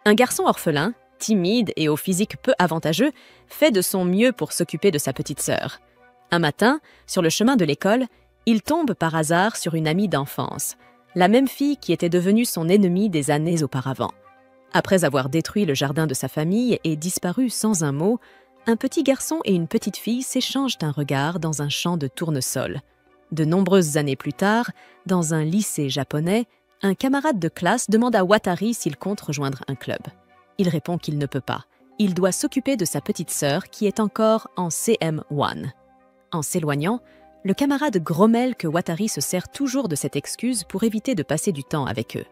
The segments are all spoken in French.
Un garçon orphelin, timide et au physique peu avantageux, fait de son mieux pour s'occuper de sa petite sœur. Un matin, sur le chemin de l'école, il tombe par hasard sur une amie d'enfance, la même fille qui était devenue son ennemie des années auparavant. Après avoir détruit le jardin de sa famille et disparu sans un mot, un petit garçon et une petite fille s'échangent un regard dans un champ de tournesol. De nombreuses années plus tard, dans un lycée japonais, un camarade de classe demande à Watari s'il compte rejoindre un club. Il répond qu'il ne peut pas. Il doit s'occuper de sa petite sœur qui est encore en CM1. En s'éloignant, le camarade grommelle que Watari se sert toujours de cette excuse pour éviter de passer du temps avec eux.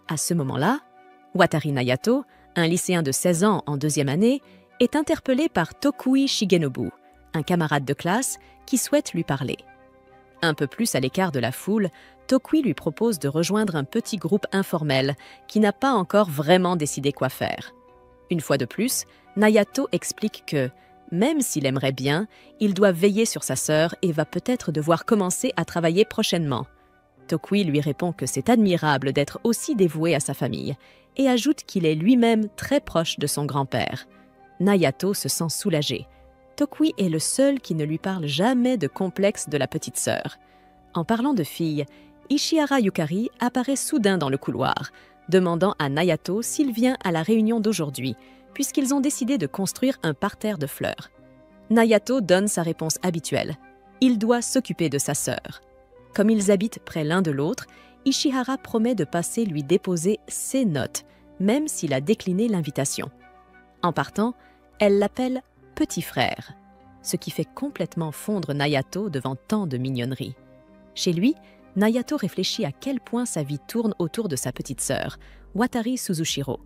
À ce moment-là, Watari Nayato, un lycéen de 16 ans en deuxième année, est interpellé par Tokui Shigenobu, un camarade de classe qui souhaite lui parler. Un peu plus à l'écart de la foule, Tokui lui propose de rejoindre un petit groupe informel qui n'a pas encore vraiment décidé quoi faire. Une fois de plus, Nayato explique que, même s'il aimerait bien, il doit veiller sur sa sœur et va peut-être devoir commencer à travailler prochainement. Tokui lui répond que c'est admirable d'être aussi dévoué à sa famille et ajoute qu'il est lui-même très proche de son grand-père. Nayato se sent soulagé. Tokui est le seul qui ne lui parle jamais de complexe de la petite sœur. En parlant de filles, Ishihara Yukari apparaît soudain dans le couloir, demandant à Nayato s'il vient à la réunion d'aujourd'hui, puisqu'ils ont décidé de construire un parterre de fleurs. Nayato donne sa réponse habituelle. Il doit s'occuper de sa sœur. Comme ils habitent près l'un de l'autre, Ishihara promet de passer lui déposer ses notes, même s'il a décliné l'invitation. En partant, elle l'appelle « petit frère », ce qui fait complètement fondre Nayato devant tant de mignonnerie. Chez lui, Nayato réfléchit à quel point sa vie tourne autour de sa petite sœur, Watari Suzushiro.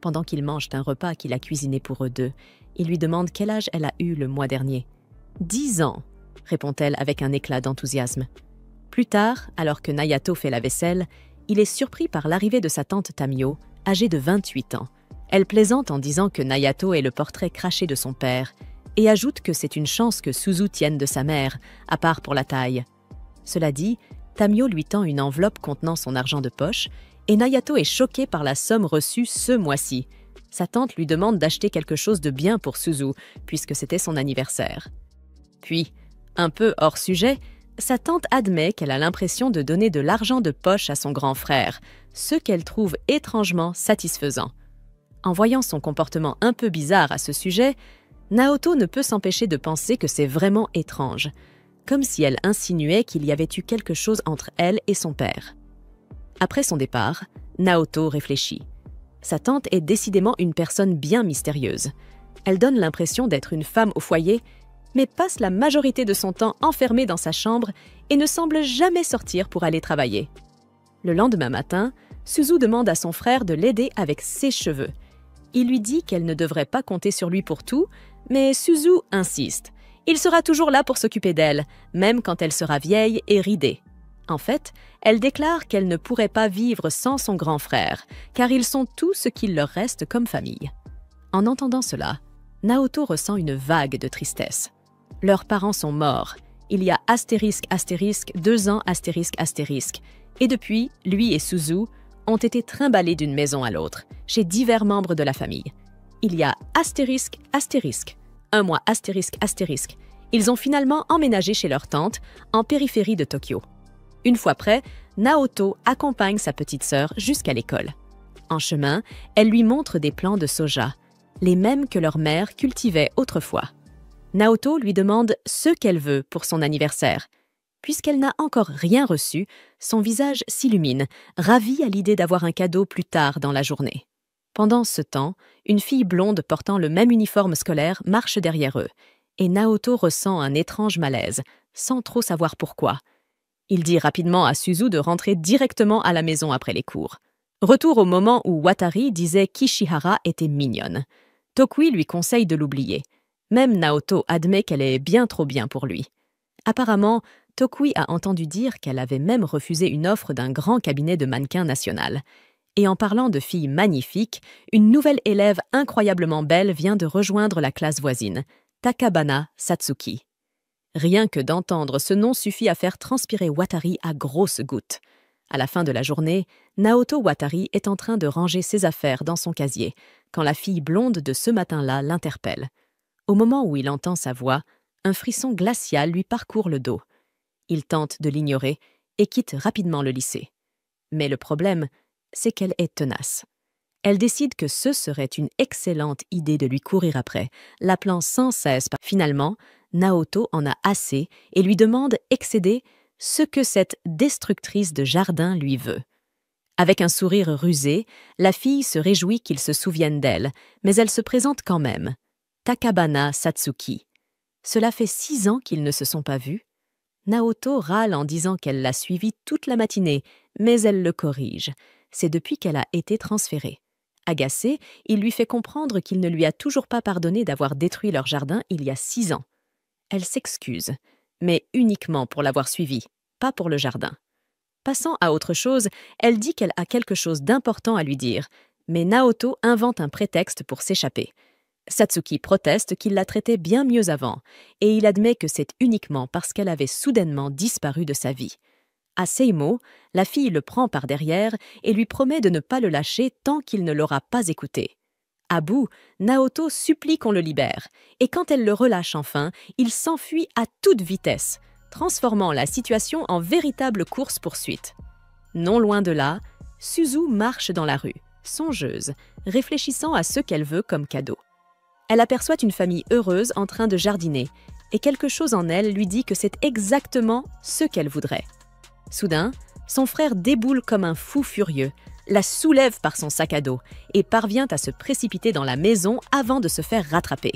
Pendant qu'ils mangent un repas qu'il a cuisiné pour eux deux, il lui demande quel âge elle a eu le mois dernier. « 10 ans », répond-elle avec un éclat d'enthousiasme. Plus tard, alors que Nayato fait la vaisselle, il est surpris par l'arrivée de sa tante Tamio, âgée de 28 ans. Elle plaisante en disant que Nayato est le portrait craché de son père et ajoute que c'est une chance que Suzu tienne de sa mère, à part pour la taille. Cela dit, Tamio lui tend une enveloppe contenant son argent de poche et Nayato est choqué par la somme reçue ce mois-ci. Sa tante lui demande d'acheter quelque chose de bien pour Suzu, puisque c'était son anniversaire. Puis, un peu hors sujet, sa tante admet qu'elle a l'impression de donner de l'argent de poche à son grand frère, ce qu'elle trouve étrangement satisfaisant. En voyant son comportement un peu bizarre à ce sujet, Naoto ne peut s'empêcher de penser que c'est vraiment étrange, comme si elle insinuait qu'il y avait eu quelque chose entre elle et son père. Après son départ, Naoto réfléchit. Sa tante est décidément une personne bien mystérieuse. Elle donne l'impression d'être une femme au foyer, mais passe la majorité de son temps enfermée dans sa chambre et ne semble jamais sortir pour aller travailler. Le lendemain matin, Suzu demande à son frère de l'aider avec ses cheveux. Il lui dit qu'elle ne devrait pas compter sur lui pour tout, mais Suzu insiste. Il sera toujours là pour s'occuper d'elle, même quand elle sera vieille et ridée. En fait, elle déclare qu'elle ne pourrait pas vivre sans son grand frère, car ils sont tout ce qu'il leur reste comme famille. En entendant cela, Naoto ressent une vague de tristesse. Leurs parents sont morts. Il y a astérisque, 2 ans, astérisque. Et depuis, lui et Suzu ont été trimballés d'une maison à l'autre, chez divers membres de la famille. Il y a astérisque, 1 mois astérisque. Ils ont finalement emménagé chez leur tante, en périphérie de Tokyo. Une fois près, Naoto accompagne sa petite sœur jusqu'à l'école. En chemin, elle lui montre des plants de soja, les mêmes que leur mère cultivait autrefois. Naoto lui demande ce qu'elle veut pour son anniversaire. Puisqu'elle n'a encore rien reçu, son visage s'illumine, ravie à l'idée d'avoir un cadeau plus tard dans la journée. Pendant ce temps, une fille blonde portant le même uniforme scolaire marche derrière eux, et Naoto ressent un étrange malaise, sans trop savoir pourquoi. Il dit rapidement à Suzu de rentrer directement à la maison après les cours. Retour au moment où Watari disait qu'Ishihara était mignonne. Tokui lui conseille de l'oublier. Même Naoto admet qu'elle est bien trop bien pour lui. Apparemment, Tokui a entendu dire qu'elle avait même refusé une offre d'un grand cabinet de mannequins national. Et en parlant de filles magnifiques, une nouvelle élève incroyablement belle vient de rejoindre la classe voisine, Takabana Satsuki. Rien que d'entendre ce nom suffit à faire transpirer Watari à grosses gouttes. À la fin de la journée, Naoto Watari est en train de ranger ses affaires dans son casier, quand la fille blonde de ce matin-là l'interpelle. Au moment où il entend sa voix, un frisson glacial lui parcourt le dos. Il tente de l'ignorer et quitte rapidement le lycée. Mais le problème, c'est qu'elle est tenace. Elle décide que ce serait une excellente idée de lui courir après, l'appelant sans cesse. Finalement, Naoto en a assez et lui demande excédé ce que cette destructrice de jardin lui veut. Avec un sourire rusé, la fille se réjouit qu'il se souvienne d'elle, mais elle se présente quand même. Takabana Satsuki. Cela fait 6 ans qu'ils ne se sont pas vus. Naoto râle en disant qu'elle l'a suivi toute la matinée, mais elle le corrige. C'est depuis qu'elle a été transférée. Agacé, il lui fait comprendre qu'il ne lui a toujours pas pardonné d'avoir détruit leur jardin il y a 6 ans. Elle s'excuse, mais uniquement pour l'avoir suivi, pas pour le jardin. Passant à autre chose, elle dit qu'elle a quelque chose d'important à lui dire, mais Naoto invente un prétexte pour s'échapper. Satsuki proteste qu'il la traitait bien mieux avant, et il admet que c'est uniquement parce qu'elle avait soudainement disparu de sa vie. À ces mots, la fille le prend par derrière et lui promet de ne pas le lâcher tant qu'il ne l'aura pas écouté. À bout, Naoto supplie qu'on le libère, et quand elle le relâche enfin, il s'enfuit à toute vitesse, transformant la situation en véritable course-poursuite. Non loin de là, Suzu marche dans la rue, songeuse, réfléchissant à ce qu'elle veut comme cadeau. Elle aperçoit une famille heureuse en train de jardiner, et quelque chose en elle lui dit que c'est exactement ce qu'elle voudrait. Soudain, son frère déboule comme un fou furieux, la soulève par son sac à dos et parvient à se précipiter dans la maison avant de se faire rattraper.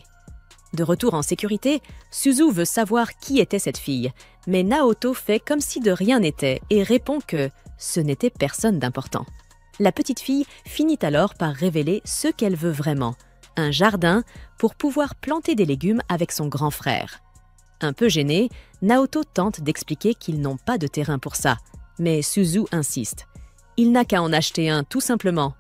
De retour en sécurité, Suzu veut savoir qui était cette fille, mais Naoto fait comme si de rien n'était et répond que ce n'était personne d'important. La petite fille finit alors par révéler ce qu'elle veut vraiment, un jardin pour pouvoir planter des légumes avec son grand frère. Un peu gêné, Naoto tente d'expliquer qu'ils n'ont pas de terrain pour ça, mais Suzu insiste. Il n'a qu'à en acheter un tout simplement.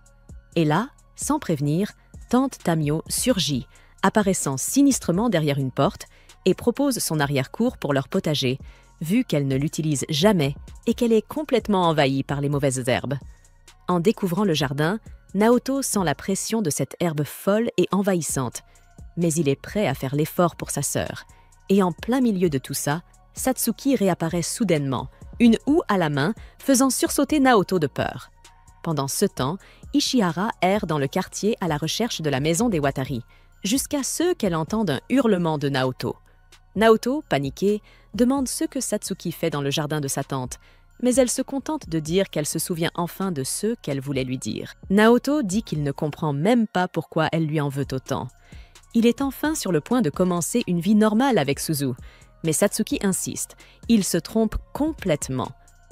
Et là, sans prévenir, tante Tamio surgit, apparaissant sinistrement derrière une porte et propose son arrière-cour pour leur potager, vu qu'elle ne l'utilise jamais et qu'elle est complètement envahie par les mauvaises herbes. En découvrant le jardin, Naoto sent la pression de cette herbe folle et envahissante, mais il est prêt à faire l'effort pour sa sœur. Et en plein milieu de tout ça, Satsuki réapparaît soudainement, une houe à la main, faisant sursauter Naoto de peur. Pendant ce temps, Ishihara erre dans le quartier à la recherche de la maison des Watari, jusqu'à ce qu'elle entende un hurlement de Naoto. Naoto, paniquée, demande ce que Satsuki fait dans le jardin de sa tante, mais elle se contente de dire qu'elle se souvient enfin de ce qu'elle voulait lui dire. Naoto dit qu'il ne comprend même pas pourquoi elle lui en veut autant. Il est enfin sur le point de commencer une vie normale avec Suzu, mais Satsuki insiste, il se trompe complètement.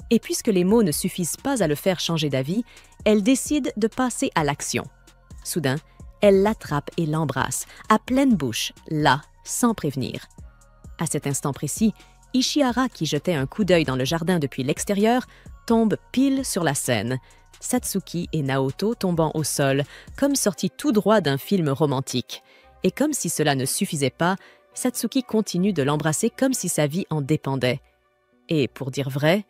Et puisque les mots ne suffisent pas à le faire changer d'avis, elle décide de passer à l'action. Soudain, elle l'attrape et l'embrasse, à pleine bouche, là, sans prévenir. À cet instant précis, Ishihara, qui jetait un coup d'œil dans le jardin depuis l'extérieur, tombe pile sur la scène. Satsuki et Naoto tombant au sol, comme sortis tout droit d'un film romantique. Et comme si cela ne suffisait pas, Satsuki continue de l'embrasser comme si sa vie en dépendait. Et pour dire vrai,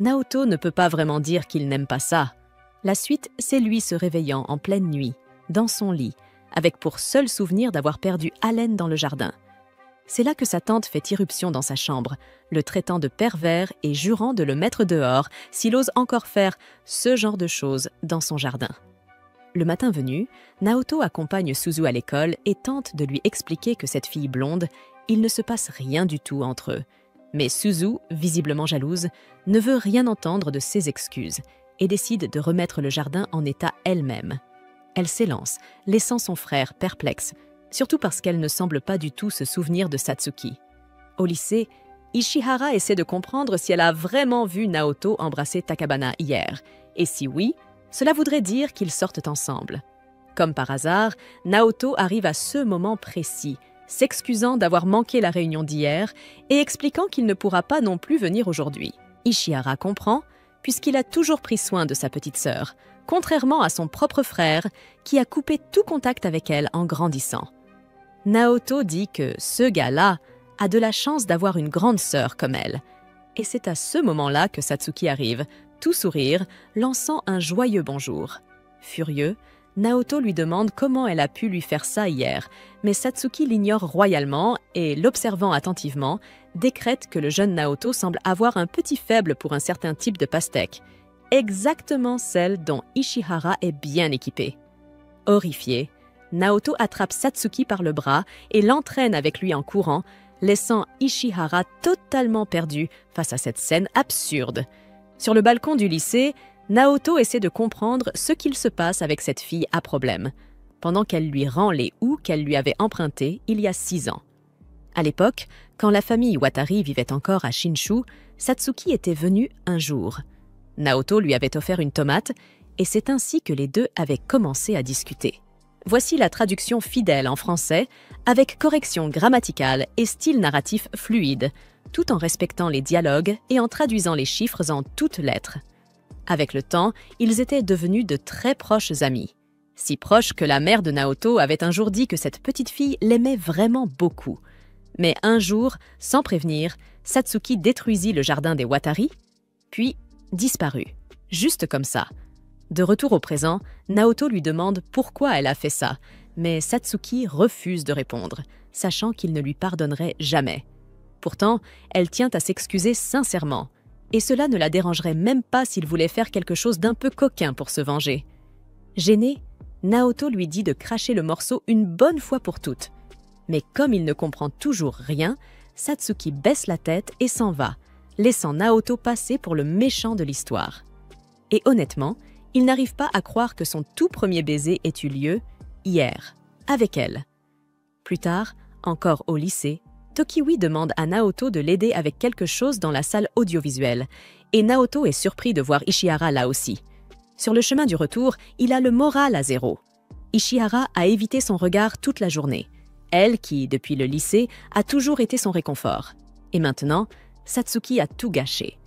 Naoto ne peut pas vraiment dire qu'il n'aime pas ça. La suite, c'est lui se réveillant en pleine nuit, dans son lit, avec pour seul souvenir d'avoir perdu haleine dans le jardin. C'est là que sa tante fait irruption dans sa chambre, le traitant de pervers et jurant de le mettre dehors s'il ose encore faire ce genre de choses dans son jardin. Le matin venu, Naoto accompagne Suzu à l'école et tente de lui expliquer que cette fille blonde, il ne se passe rien du tout entre eux. Mais Suzu, visiblement jalouse, ne veut rien entendre de ses excuses et décide de remettre le jardin en état elle-même. Elle s'élance, laissant son frère perplexe, surtout parce qu'elle ne semble pas du tout se souvenir de Satsuki. Au lycée, Ishihara essaie de comprendre si elle a vraiment vu Naoto embrasser Takabana hier, et si oui, cela voudrait dire qu'ils sortent ensemble. Comme par hasard, Naoto arrive à ce moment précis, s'excusant d'avoir manqué la réunion d'hier et expliquant qu'il ne pourra pas non plus venir aujourd'hui. Ishihara comprend, puisqu'il a toujours pris soin de sa petite sœur, contrairement à son propre frère, qui a coupé tout contact avec elle en grandissant. Naoto dit que ce gars-là a de la chance d'avoir une grande sœur comme elle. Et c'est à ce moment-là que Satsuki arrive, tout sourire, lançant un joyeux bonjour. Furieux, Naoto lui demande comment elle a pu lui faire ça hier, mais Satsuki l'ignore royalement et, l'observant attentivement, décrète que le jeune Naoto semble avoir un petit faible pour un certain type de pastèque, exactement celle dont Ishihara est bien équipé. Horrifié, Naoto attrape Satsuki par le bras et l'entraîne avec lui en courant, laissant Ishihara totalement perdu face à cette scène absurde. Sur le balcon du lycée, Naoto essaie de comprendre ce qu'il se passe avec cette fille à problème, pendant qu'elle lui rend les houes qu'elle lui avait empruntées il y a 6 ans. À l'époque, quand la famille Watari vivait encore à Shinshu, Satsuki était venue un jour. Naoto lui avait offert une tomate, et c'est ainsi que les deux avaient commencé à discuter. Voici la traduction fidèle en français, avec correction grammaticale et style narratif fluide, tout en respectant les dialogues et en traduisant les chiffres en toutes lettres. Avec le temps, ils étaient devenus de très proches amis. Si proches que la mère de Naoto avait un jour dit que cette petite fille l'aimait vraiment beaucoup. Mais un jour, sans prévenir, Satsuki détruisit le jardin des Watari, puis disparut, juste comme ça. De retour au présent, Naoto lui demande pourquoi elle a fait ça, mais Satsuki refuse de répondre, sachant qu'il ne lui pardonnerait jamais. Pourtant, elle tient à s'excuser sincèrement, et cela ne la dérangerait même pas s'il voulait faire quelque chose d'un peu coquin pour se venger. Gêné, Naoto lui dit de cracher le morceau une bonne fois pour toutes. Mais comme il ne comprend toujours rien, Satsuki baisse la tête et s'en va, laissant Naoto passer pour le méchant de l'histoire. Et honnêtement, il n'arrive pas à croire que son tout premier baiser ait eu lieu hier, avec elle. Plus tard, encore au lycée, Tokiwi demande à Naoto de l'aider avec quelque chose dans la salle audiovisuelle, et Naoto est surpris de voir Ishihara là aussi. Sur le chemin du retour, il a le moral à zéro. Ishihara a évité son regard toute la journée, elle qui, depuis le lycée, a toujours été son réconfort. Et maintenant, Satsuki a tout gâché.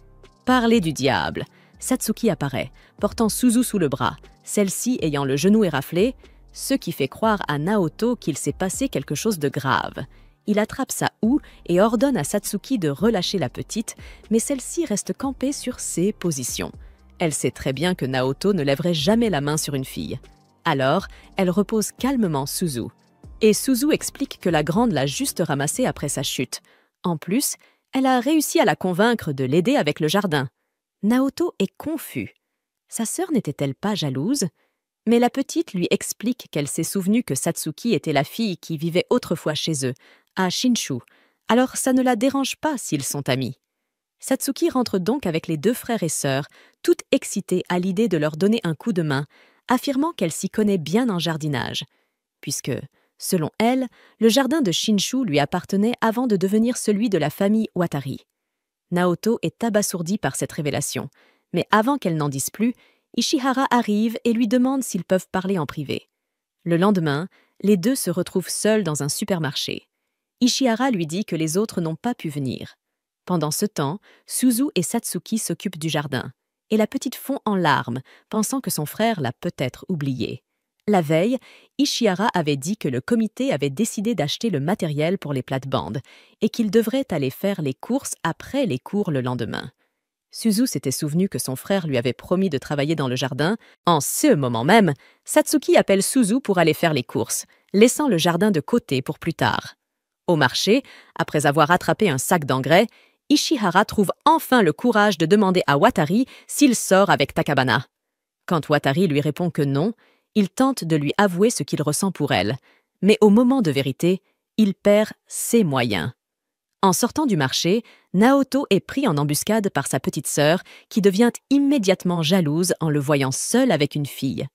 Parler du diable. Satsuki apparaît, portant Suzu sous le bras, celle-ci ayant le genou éraflé, ce qui fait croire à Naoto qu'il s'est passé quelque chose de grave. Il attrape sa houe et ordonne à Satsuki de relâcher la petite, mais celle-ci reste campée sur ses positions. Elle sait très bien que Naoto ne lèverait jamais la main sur une fille. Alors, elle repose calmement Suzu. Et Suzu explique que la grande l'a juste ramassée après sa chute. En plus, elle a réussi à la convaincre de l'aider avec le jardin. Naoto est confus. Sa sœur n'était-elle pas jalouse? Mais la petite lui explique qu'elle s'est souvenue que Satsuki était la fille qui vivait autrefois chez eux, à Shinshu, alors ça ne la dérange pas s'ils sont amis. Satsuki rentre donc avec les deux frères et sœurs, toute excitée à l'idée de leur donner un coup de main, affirmant qu'elle s'y connaît bien en jardinage, puisque, selon elle, le jardin de Shinshu lui appartenait avant de devenir celui de la famille Watari. Naoto est abasourdie par cette révélation, mais avant qu'elle n'en dise plus, Ishihara arrive et lui demande s'ils peuvent parler en privé. Le lendemain, les deux se retrouvent seuls dans un supermarché. Ishihara lui dit que les autres n'ont pas pu venir. Pendant ce temps, Suzu et Satsuki s'occupent du jardin, et la petite fond en larmes, pensant que son frère l'a peut-être oubliée. La veille, Ishihara avait dit que le comité avait décidé d'acheter le matériel pour les plates-bandes et qu'il devrait aller faire les courses après les cours le lendemain. Suzu s'était souvenu que son frère lui avait promis de travailler dans le jardin. En ce moment même, Satsuki appelle Suzu pour aller faire les courses, laissant le jardin de côté pour plus tard. Au marché, après avoir attrapé un sac d'engrais, Ishihara trouve enfin le courage de demander à Watari s'il sort avec Takabana. Quand Watari lui répond que non, il tente de lui avouer ce qu'il ressent pour elle, mais au moment de vérité, il perd ses moyens. En sortant du marché, Naoto est pris en embuscade par sa petite sœur, qui devient immédiatement jalouse en le voyant seul avec une fille.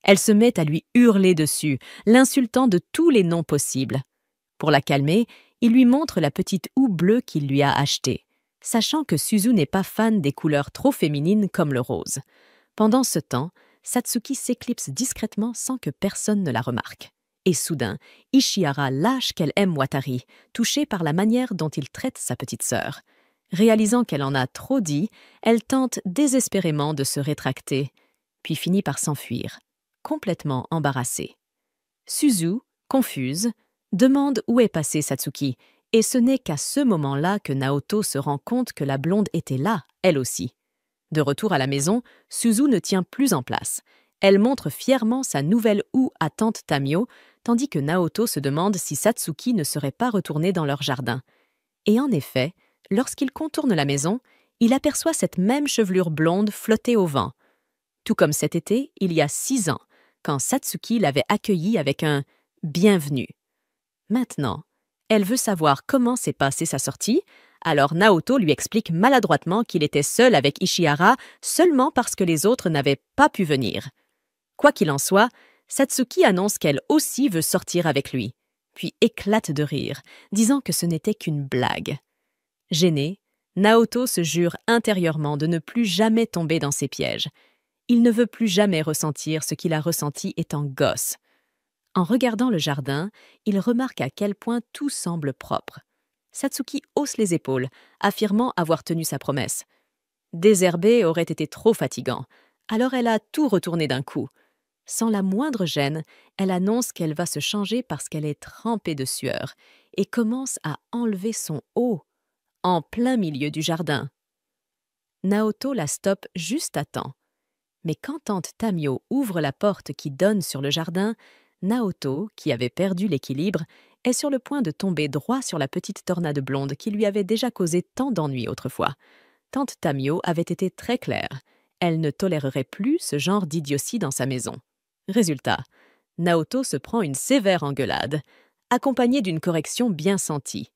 Elle se met à lui hurler dessus, l'insultant de tous les noms possibles. Pour la calmer, il lui montre la petite houe bleue qu'il lui a achetée, sachant que Suzu n'est pas fan des couleurs trop féminines comme le rose. Pendant ce temps, Satsuki s'éclipse discrètement sans que personne ne la remarque. Et soudain, Ishihara lâche qu'elle aime Watari, touchée par la manière dont il traite sa petite sœur. Réalisant qu'elle en a trop dit, elle tente désespérément de se rétracter, puis finit par s'enfuir, complètement embarrassée. Suzu, confuse, demande où est passée Satsuki, et ce n'est qu'à ce moment-là que Naoto se rend compte que la blonde était là, elle aussi. De retour à la maison, Suzu ne tient plus en place. Elle montre fièrement sa nouvelle houe à tante Tamio, tandis que Naoto se demande si Satsuki ne serait pas retourné dans leur jardin. Et en effet, lorsqu'il contourne la maison, il aperçoit cette même chevelure blonde flotter au vent. Tout comme cet été, il y a 6 ans, quand Satsuki l'avait accueillie avec un « bienvenue ». Maintenant, elle veut savoir comment s'est passée sa sortie, alors Naoto lui explique maladroitement qu'il était seul avec Ishihara seulement parce que les autres n'avaient pas pu venir. Quoi qu'il en soit, Satsuki annonce qu'elle aussi veut sortir avec lui, puis éclate de rire, disant que ce n'était qu'une blague. Gêné, Naoto se jure intérieurement de ne plus jamais tomber dans ses pièges. Il ne veut plus jamais ressentir ce qu'il a ressenti étant gosse. En regardant le jardin, il remarque à quel point tout semble propre. Satsuki hausse les épaules, affirmant avoir tenu sa promesse. Désherber aurait été trop fatigant, alors elle a tout retourné d'un coup. Sans la moindre gêne, elle annonce qu'elle va se changer parce qu'elle est trempée de sueur et commence à enlever son haut, en plein milieu du jardin. Naoto la stoppe juste à temps. Mais quand tante Tamio ouvre la porte qui donne sur le jardin, Naoto, qui avait perdu l'équilibre, est sur le point de tomber droit sur la petite tornade blonde qui lui avait déjà causé tant d'ennuis autrefois. Tante Tamio avait été très claire. Elle ne tolérerait plus ce genre d'idiotie dans sa maison. Résultat, Naoto se prend une sévère engueulade, accompagnée d'une correction bien sentie.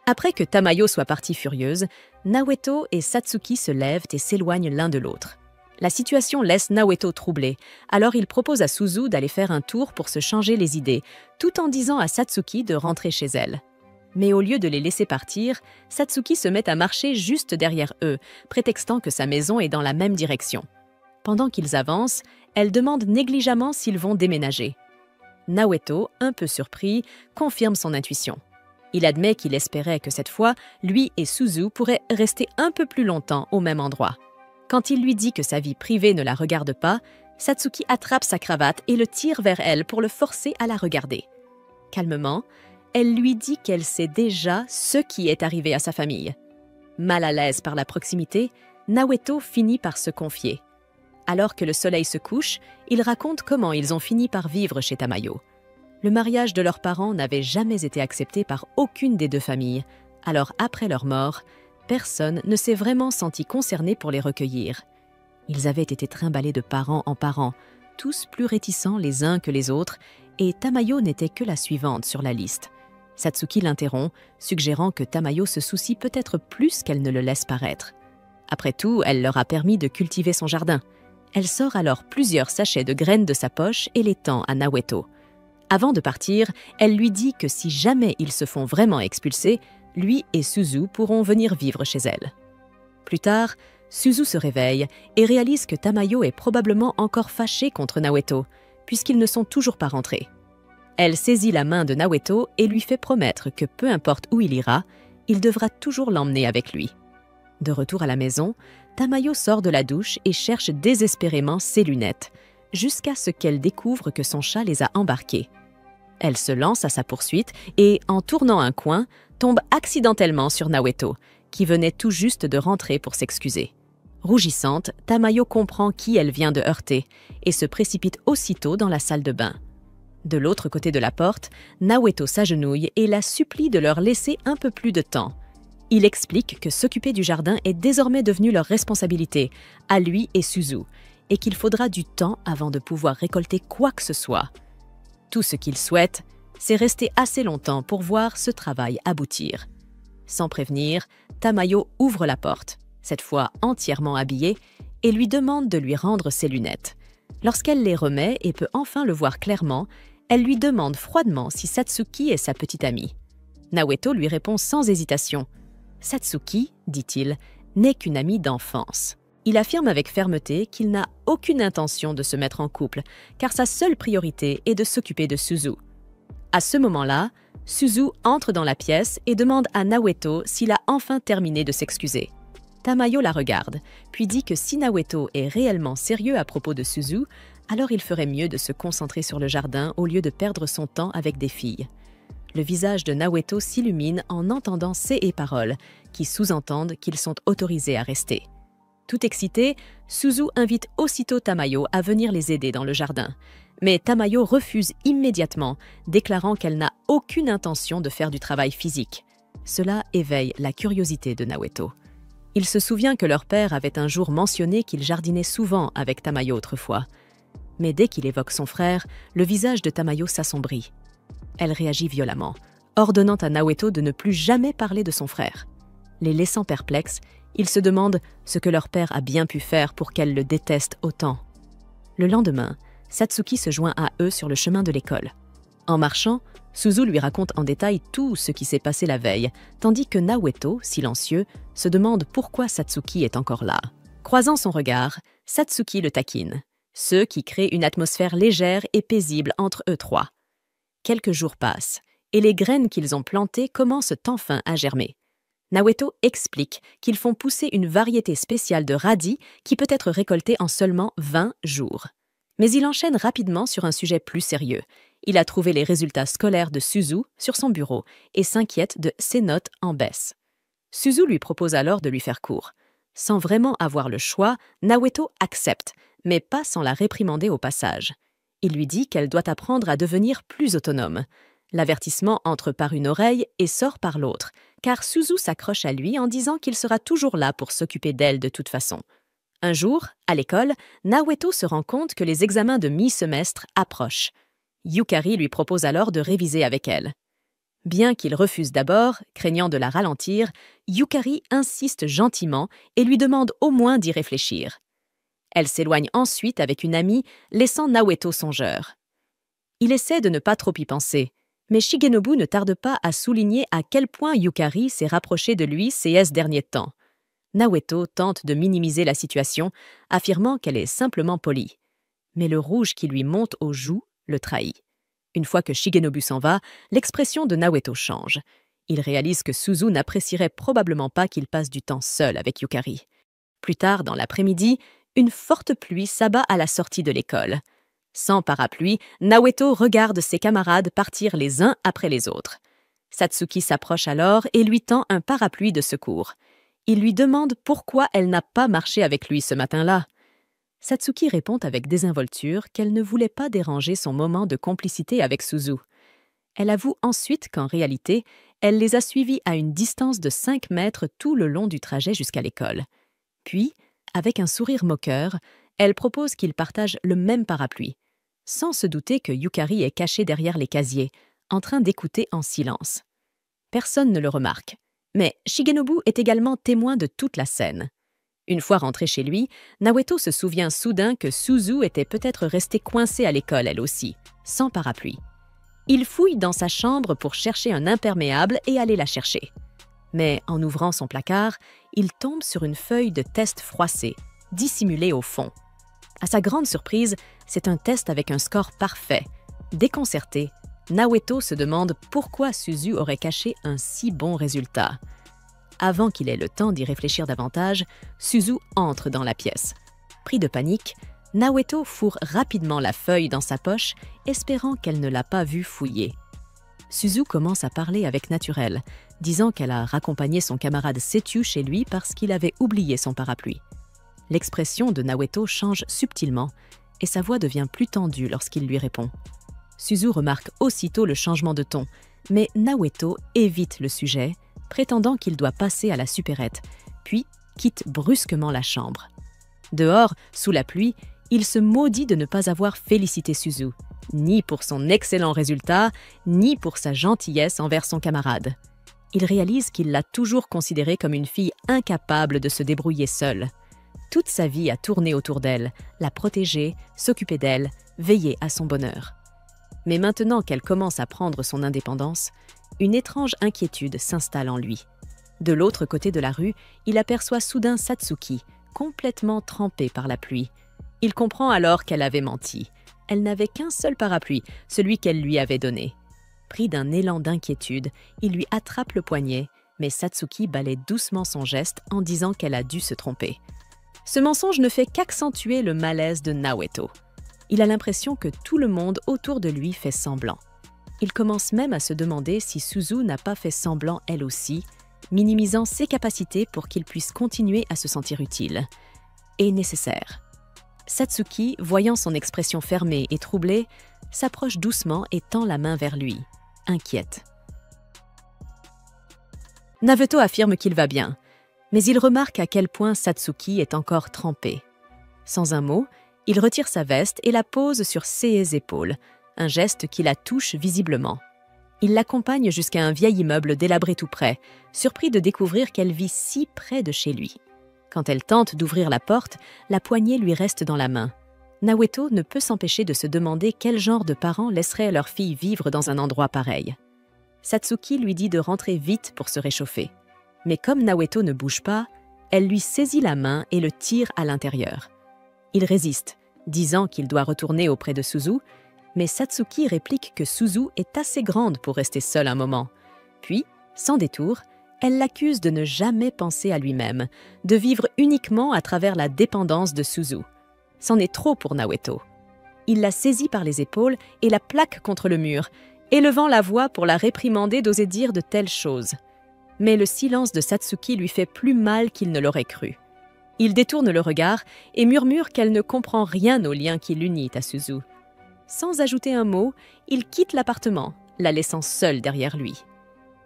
Après que Tamayo soit partie furieuse, Naoto et Satsuki se lèvent et s'éloignent l'un de l'autre. La situation laisse Naoto troublé, alors il propose à Suzu d'aller faire un tour pour se changer les idées, tout en disant à Satsuki de rentrer chez elle. Mais au lieu de les laisser partir, Satsuki se met à marcher juste derrière eux, prétextant que sa maison est dans la même direction. Pendant qu'ils avancent, elle demande négligemment s'ils vont déménager. Naoto, un peu surpris, confirme son intuition. Il admet qu'il espérait que cette fois, lui et Suzu pourraient rester un peu plus longtemps au même endroit. Quand il lui dit que sa vie privée ne la regarde pas, Satsuki attrape sa cravate et le tire vers elle pour le forcer à la regarder. Calmement, elle lui dit qu'elle sait déjà ce qui est arrivé à sa famille. Mal à l'aise par la proximité, Naoto finit par se confier. Alors que le soleil se couche, il raconte comment ils ont fini par vivre chez Tamayo. Le mariage de leurs parents n'avait jamais été accepté par aucune des deux familles, alors après leur mort, personne ne s'est vraiment senti concerné pour les recueillir. Ils avaient été trimballés de parent en parent, tous plus réticents les uns que les autres, et Tamayo n'était que la suivante sur la liste. Satsuki l'interrompt, suggérant que Tamayo se soucie peut-être plus qu'elle ne le laisse paraître. Après tout, elle leur a permis de cultiver son jardin. Elle sort alors plusieurs sachets de graines de sa poche et les tend à Naoto. Avant de partir, elle lui dit que si jamais ils se font vraiment expulser, lui et Suzu pourront venir vivre chez elle. Plus tard, Suzu se réveille et réalise que Tamayo est probablement encore fâché contre Naoto, puisqu'ils ne sont toujours pas rentrés. Elle saisit la main de Naoto et lui fait promettre que peu importe où il ira, il devra toujours l'emmener avec lui. De retour à la maison, Tamayo sort de la douche et cherche désespérément ses lunettes, jusqu'à ce qu'elle découvre que son chat les a embarquées. Elle se lance à sa poursuite et, en tournant un coin, tombe accidentellement sur Naoto, qui venait tout juste de rentrer pour s'excuser. Rougissante, Tamayo comprend qui elle vient de heurter et se précipite aussitôt dans la salle de bain. De l'autre côté de la porte, Naoto s'agenouille et la supplie de leur laisser un peu plus de temps. Il explique que s'occuper du jardin est désormais devenu leur responsabilité, à lui et Suzu, et qu'il faudra du temps avant de pouvoir récolter quoi que ce soit. Tout ce qu'il souhaite, c'est rester assez longtemps pour voir ce travail aboutir. Sans prévenir, Tamayo ouvre la porte, cette fois entièrement habillée, et lui demande de lui rendre ses lunettes. Lorsqu'elle les remet et peut enfin le voir clairement, elle lui demande froidement si Satsuki est sa petite amie. Naoto lui répond sans hésitation. « Satsuki, dit-il, n'est qu'une amie d'enfance. » Il affirme avec fermeté qu'il n'a aucune intention de se mettre en couple, car sa seule priorité est de s'occuper de Suzu. À ce moment-là, Suzu entre dans la pièce et demande à Naoto s'il a enfin terminé de s'excuser. Tamayo la regarde, puis dit que si Naoto est réellement sérieux à propos de Suzu, alors il ferait mieux de se concentrer sur le jardin au lieu de perdre son temps avec des filles. Le visage de Naoto s'illumine en entendant ces paroles, qui sous-entendent qu'ils sont autorisés à rester. Tout excité, Suzu invite aussitôt Tamayo à venir les aider dans le jardin. Mais Tamayo refuse immédiatement, déclarant qu'elle n'a aucune intention de faire du travail physique. Cela éveille la curiosité de Naoto. Il se souvient que leur père avait un jour mentionné qu'il jardinait souvent avec Tamayo autrefois. Mais dès qu'il évoque son frère, le visage de Tamayo s'assombrit. Elle réagit violemment, ordonnant à Naoto de ne plus jamais parler de son frère. Les laissant perplexes, ils se demandent ce que leur père a bien pu faire pour qu'elle le déteste autant. Le lendemain, Satsuki se joint à eux sur le chemin de l'école. En marchant, Suzu lui raconte en détail tout ce qui s'est passé la veille, tandis que Naoto, silencieux, se demande pourquoi Satsuki est encore là. Croisant son regard, Satsuki le taquine, ce qui crée une atmosphère légère et paisible entre eux trois. Quelques jours passent, et les graines qu'ils ont plantées commencent enfin à germer. Naoto explique qu'ils font pousser une variété spéciale de radis qui peut être récoltée en seulement 20 jours. Mais il enchaîne rapidement sur un sujet plus sérieux. Il a trouvé les résultats scolaires de Suzu sur son bureau et s'inquiète de ses notes en baisse. Suzu lui propose alors de lui faire cours. Sans vraiment avoir le choix, Naoto accepte, mais pas sans la réprimander au passage. Il lui dit qu'elle doit apprendre à devenir plus autonome. L'avertissement entre par une oreille et sort par l'autre, car Suzu s'accroche à lui en disant qu'il sera toujours là pour s'occuper d'elle de toute façon. Un jour, à l'école, Naoto se rend compte que les examens de mi-semestre approchent. Yukari lui propose alors de réviser avec elle. Bien qu'il refuse d'abord, craignant de la ralentir, Yukari insiste gentiment et lui demande au moins d'y réfléchir. Elle s'éloigne ensuite avec une amie, laissant Naoto songeur. Il essaie de ne pas trop y penser, mais Shigenobu ne tarde pas à souligner à quel point Yukari s'est rapprochée de lui ces derniers temps. Naoto tente de minimiser la situation, affirmant qu'elle est simplement polie. Mais le rouge qui lui monte aux joues le trahit. Une fois que Shigenobu s'en va, l'expression de Naoto change. Il réalise que Suzu n'apprécierait probablement pas qu'il passe du temps seul avec Yukari. Plus tard, dans l'après-midi, une forte pluie s'abat à la sortie de l'école. Sans parapluie, Naoto regarde ses camarades partir les uns après les autres. Satsuki s'approche alors et lui tend un parapluie de secours. Il lui demande pourquoi elle n'a pas marché avec lui ce matin-là. Satsuki répond avec désinvolture qu'elle ne voulait pas déranger son moment de complicité avec Suzu. Elle avoue ensuite qu'en réalité, elle les a suivis à une distance de 5 mètres tout le long du trajet jusqu'à l'école. Puis, avec un sourire moqueur, elle propose qu'ils partagent le même parapluie, sans se douter que Yukari est cachée derrière les casiers, en train d'écouter en silence. Personne ne le remarque, mais Shigenobu est également témoin de toute la scène. Une fois rentré chez lui, Naoto se souvient soudain que Suzu était peut-être restée coincée à l'école elle aussi, sans parapluie. Il fouille dans sa chambre pour chercher un imperméable et aller la chercher. Mais en ouvrant son placard, il tombe sur une feuille de test froissée, dissimulée au fond. À sa grande surprise, c'est un test avec un score parfait. Déconcerté, Naoto se demande pourquoi Suzu aurait caché un si bon résultat. Avant qu'il ait le temps d'y réfléchir davantage, Suzu entre dans la pièce. Pris de panique, Naoto fourre rapidement la feuille dans sa poche, espérant qu'elle ne l'a pas vu fouiller. Suzu commence à parler avec naturel, disant qu'elle a raccompagné son camarade Setyu chez lui parce qu'il avait oublié son parapluie. L'expression de Naoto change subtilement et sa voix devient plus tendue lorsqu'il lui répond. Suzu remarque aussitôt le changement de ton, mais Naoto évite le sujet, prétendant qu'il doit passer à la supérette, puis quitte brusquement la chambre. Dehors, sous la pluie, il se maudit de ne pas avoir félicité Suzu, ni pour son excellent résultat, ni pour sa gentillesse envers son camarade. Il réalise qu'il l'a toujours considérée comme une fille incapable de se débrouiller seule. Toute sa vie a tourné autour d'elle, la protéger, s'occuper d'elle, veiller à son bonheur. Mais maintenant qu'elle commence à prendre son indépendance, une étrange inquiétude s'installe en lui. De l'autre côté de la rue, il aperçoit soudain Satsuki, complètement trempée par la pluie. Il comprend alors qu'elle avait menti. Elle n'avait qu'un seul parapluie, celui qu'elle lui avait donné. Pris d'un élan d'inquiétude, il lui attrape le poignet, Mais Satsuki balaie doucement son geste en disant qu'elle a dû se tromper. Ce mensonge ne fait qu'accentuer le malaise de Naoto. Il a l'impression que tout le monde autour de lui fait semblant. Il commence même à se demander si Suzu n'a pas fait semblant elle aussi, minimisant ses capacités pour qu'il puisse continuer à se sentir utile et nécessaire. Satsuki, voyant son expression fermée et troublée, s'approche doucement et tend la main vers lui, inquiète. Naveto affirme qu'il va bien, mais il remarque à quel point Satsuki est encore trempée. Sans un mot, il retire sa veste et la pose sur ses épaules, un geste qui la touche visiblement. Il l'accompagne jusqu'à un vieil immeuble délabré tout près, surpris de découvrir qu'elle vit si près de chez lui. Quand elle tente d'ouvrir la porte, la poignée lui reste dans la main. Naoto ne peut s'empêcher de se demander quel genre de parents laisseraient leur fille vivre dans un endroit pareil. Satsuki lui dit de rentrer vite pour se réchauffer. Mais comme Naoto ne bouge pas, elle lui saisit la main et le tire à l'intérieur. Il résiste, disant qu'il doit retourner auprès de Suzu, mais Satsuki réplique que Suzu est assez grande pour rester seule un moment. Puis, sans détour, elle l'accuse de ne jamais penser à lui-même, de vivre uniquement à travers la dépendance de Suzu. C'en est trop pour Naoto. Il la saisit par les épaules et la plaque contre le mur, élevant la voix pour la réprimander d'oser dire de telles choses. Mais le silence de Satsuki lui fait plus mal qu'il ne l'aurait cru. Il détourne le regard et murmure qu'elle ne comprend rien au lien qui l'unit à Suzu. Sans ajouter un mot, il quitte l'appartement, la laissant seule derrière lui.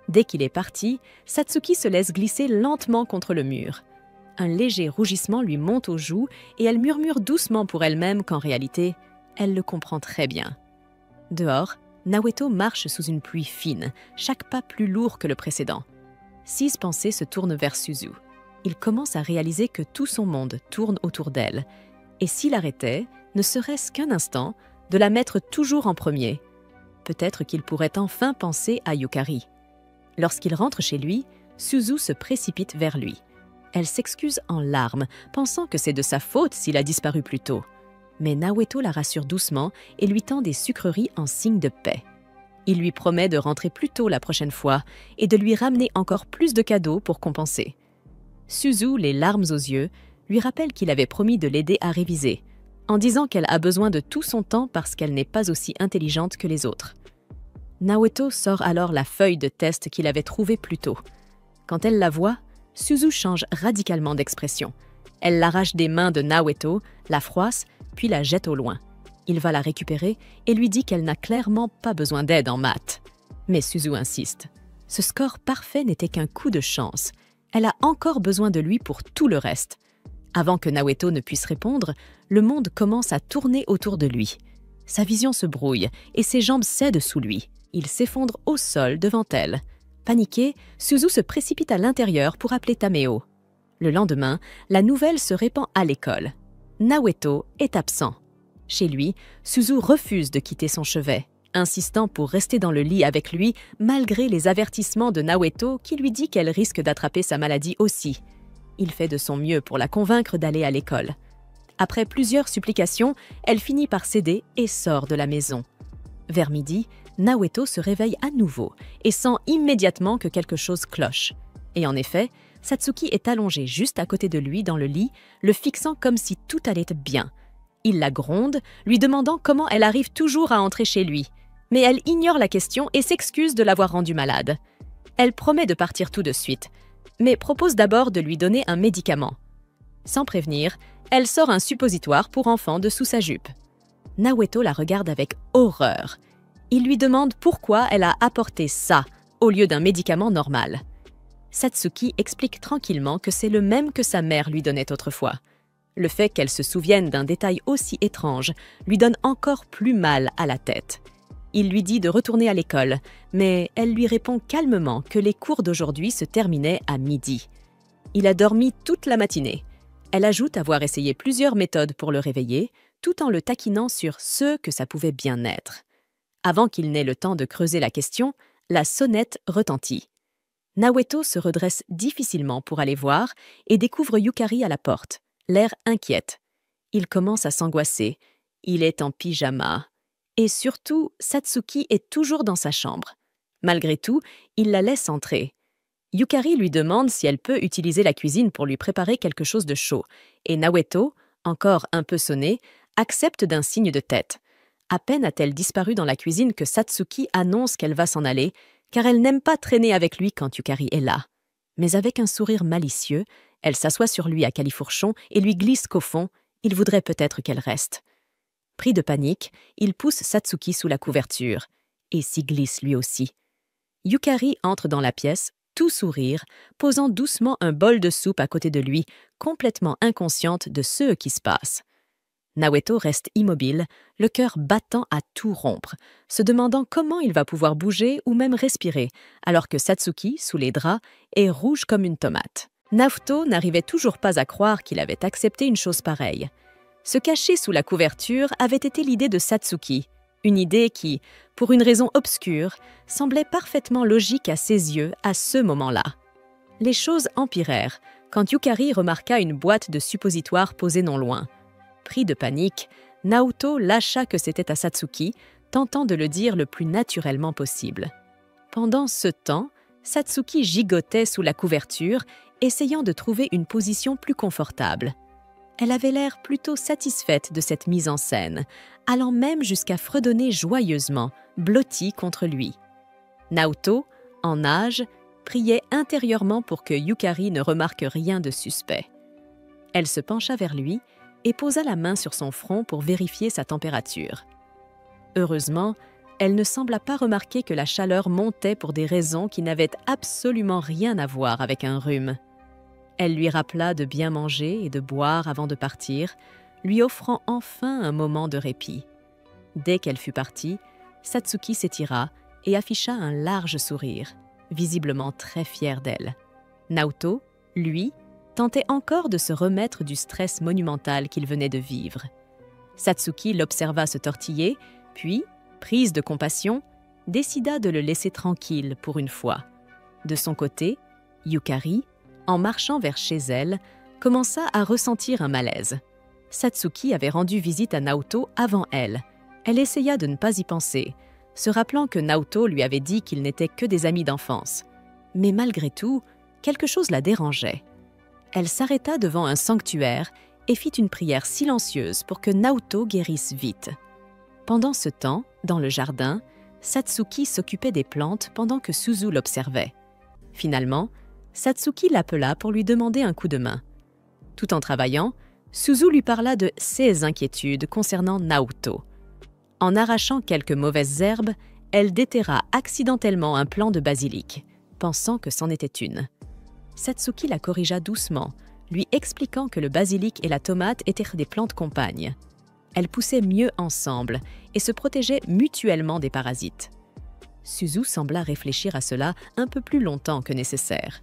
Dès qu'il est parti, Satsuki se laisse glisser lentement contre le mur. Un léger rougissement lui monte aux joues et elle murmure doucement pour elle-même qu'en réalité, elle le comprend très bien. Dehors, Naoto marche sous une pluie fine, chaque pas plus lourd que le précédent. 6 pensées se tournent vers Suzu. Il commence à réaliser que tout son monde tourne autour d'elle. Et s'il arrêtait, ne serait-ce qu'un instant, de la mettre toujours en premier, peut-être qu'il pourrait enfin penser à Yukari. Lorsqu'il rentre chez lui, Suzu se précipite vers lui. Elle s'excuse en larmes, pensant que c'est de sa faute s'il a disparu plus tôt. Mais Naoto la rassure doucement et lui tend des sucreries en signe de paix. Il lui promet de rentrer plus tôt la prochaine fois et de lui ramener encore plus de cadeaux pour compenser. Suzu, les larmes aux yeux, lui rappelle qu'il avait promis de l'aider à réviser, en disant qu'elle a besoin de tout son temps parce qu'elle n'est pas aussi intelligente que les autres. Naoto sort alors la feuille de test qu'il avait trouvée plus tôt. Quand elle la voit, Suzu change radicalement d'expression. Elle l'arrache des mains de Naoto, la froisse, puis la jette au loin. Il va la récupérer et lui dit qu'elle n'a clairement pas besoin d'aide en maths. Mais Suzu insiste. Ce score parfait n'était qu'un coup de chance. Elle a encore besoin de lui pour tout le reste. Avant que Naoto ne puisse répondre, le monde commence à tourner autour de lui. Sa vision se brouille et ses jambes cèdent sous lui. Il s'effondre au sol devant elle. Paniquée, Suzu se précipite à l'intérieur pour appeler Tameo. Le lendemain, la nouvelle se répand à l'école. Naoto est absent. Chez lui, Suzu refuse de quitter son chevet, insistant pour rester dans le lit avec lui malgré les avertissements de Naoto qui lui dit qu'elle risque d'attraper sa maladie aussi. Il fait de son mieux pour la convaincre d'aller à l'école. Après plusieurs supplications, elle finit par céder et sort de la maison. Vers midi, Naoto se réveille à nouveau et sent immédiatement que quelque chose cloche. Et en effet, Satsuki est allongée juste à côté de lui dans le lit, le fixant comme si tout allait bien. Il la gronde, lui demandant comment elle arrive toujours à entrer chez lui. Mais elle ignore la question et s'excuse de l'avoir rendu malade. Elle promet de partir tout de suite, mais propose d'abord de lui donner un médicament. Sans prévenir, elle sort un suppositoire pour enfant de sous sa jupe. Naoto la regarde avec horreur. Il lui demande pourquoi elle a apporté ça au lieu d'un médicament normal. Satsuki explique tranquillement que c'est le même que sa mère lui donnait autrefois. Le fait qu'elle se souvienne d'un détail aussi étrange lui donne encore plus mal à la tête. Il lui dit de retourner à l'école, mais elle lui répond calmement que les cours d'aujourd'hui se terminaient à midi. Il a dormi toute la matinée. Elle ajoute avoir essayé plusieurs méthodes pour le réveiller, tout en le taquinant sur ce que ça pouvait bien être. Avant qu'il n'ait le temps de creuser la question, la sonnette retentit. Naoto se redresse difficilement pour aller voir et découvre Yukari à la porte, l'air inquiète. Il commence à s'angoisser. Il est en pyjama. Et surtout, Satsuki est toujours dans sa chambre. Malgré tout, il la laisse entrer. Yukari lui demande si elle peut utiliser la cuisine pour lui préparer quelque chose de chaud, et Naoto, encore un peu sonné, accepte d'un signe de tête. À peine a-t-elle disparu dans la cuisine que Satsuki annonce qu'elle va s'en aller, car elle n'aime pas traîner avec lui quand Yukari est là. Mais avec un sourire malicieux, elle s'assoit sur lui à califourchon et lui glisse qu'au fond, il voudrait peut-être qu'elle reste. Pris de panique, il pousse Satsuki sous la couverture, et s'y glisse lui aussi. Yukari entre dans la pièce, tout sourire, posant doucement un bol de soupe à côté de lui, complètement inconsciente de ce qui se passe. Naoto reste immobile, le cœur battant à tout rompre, se demandant comment il va pouvoir bouger ou même respirer, alors que Satsuki, sous les draps, est rouge comme une tomate. Naoto n'arrivait toujours pas à croire qu'il avait accepté une chose pareille. Se cacher sous la couverture avait été l'idée de Satsuki, une idée qui, pour une raison obscure, semblait parfaitement logique à ses yeux à ce moment-là. Les choses empirèrent quand Yukari remarqua une boîte de suppositoires posée non loin. Pris de panique, Naoto lâcha que c'était à Satsuki, tentant de le dire le plus naturellement possible. Pendant ce temps, Satsuki gigotait sous la couverture, essayant de trouver une position plus confortable. Elle avait l'air plutôt satisfaite de cette mise en scène, allant même jusqu'à fredonner joyeusement, blottie contre lui. Naoto, en nage, priait intérieurement pour que Yukari ne remarque rien de suspect. Elle se pencha vers lui et posa la main sur son front pour vérifier sa température. Heureusement, elle ne sembla pas remarquer que la chaleur montait pour des raisons qui n'avaient absolument rien à voir avec un rhume. Elle lui rappela de bien manger et de boire avant de partir, lui offrant enfin un moment de répit. Dès qu'elle fut partie, Satsuki s'étira et afficha un large sourire, visiblement très fier d'elle. Naoto, lui, tentait encore de se remettre du stress monumental qu'il venait de vivre. Satsuki l'observa se tortiller, puis, prise de compassion, décida de le laisser tranquille pour une fois. De son côté, Yukari, en marchant vers chez elle, commença à ressentir un malaise. Satsuki avait rendu visite à Naoto avant elle. Elle essaya de ne pas y penser, se rappelant que Naoto lui avait dit qu'ils n'étaient que des amis d'enfance. Mais malgré tout, quelque chose la dérangeait. Elle s'arrêta devant un sanctuaire et fit une prière silencieuse pour que Naoto guérisse vite. Pendant ce temps, dans le jardin, Satsuki s'occupait des plantes pendant que Suzu l'observait. Finalement, Satsuki l'appela pour lui demander un coup de main. Tout en travaillant, Suzu lui parla de ses inquiétudes concernant Naoto. En arrachant quelques mauvaises herbes, elle déterra accidentellement un plant de basilic, pensant que c'en était une. Satsuki la corrigea doucement, lui expliquant que le basilic et la tomate étaient des plantes compagnes. Elles poussaient mieux ensemble et se protégeaient mutuellement des parasites. Suzu sembla réfléchir à cela un peu plus longtemps que nécessaire.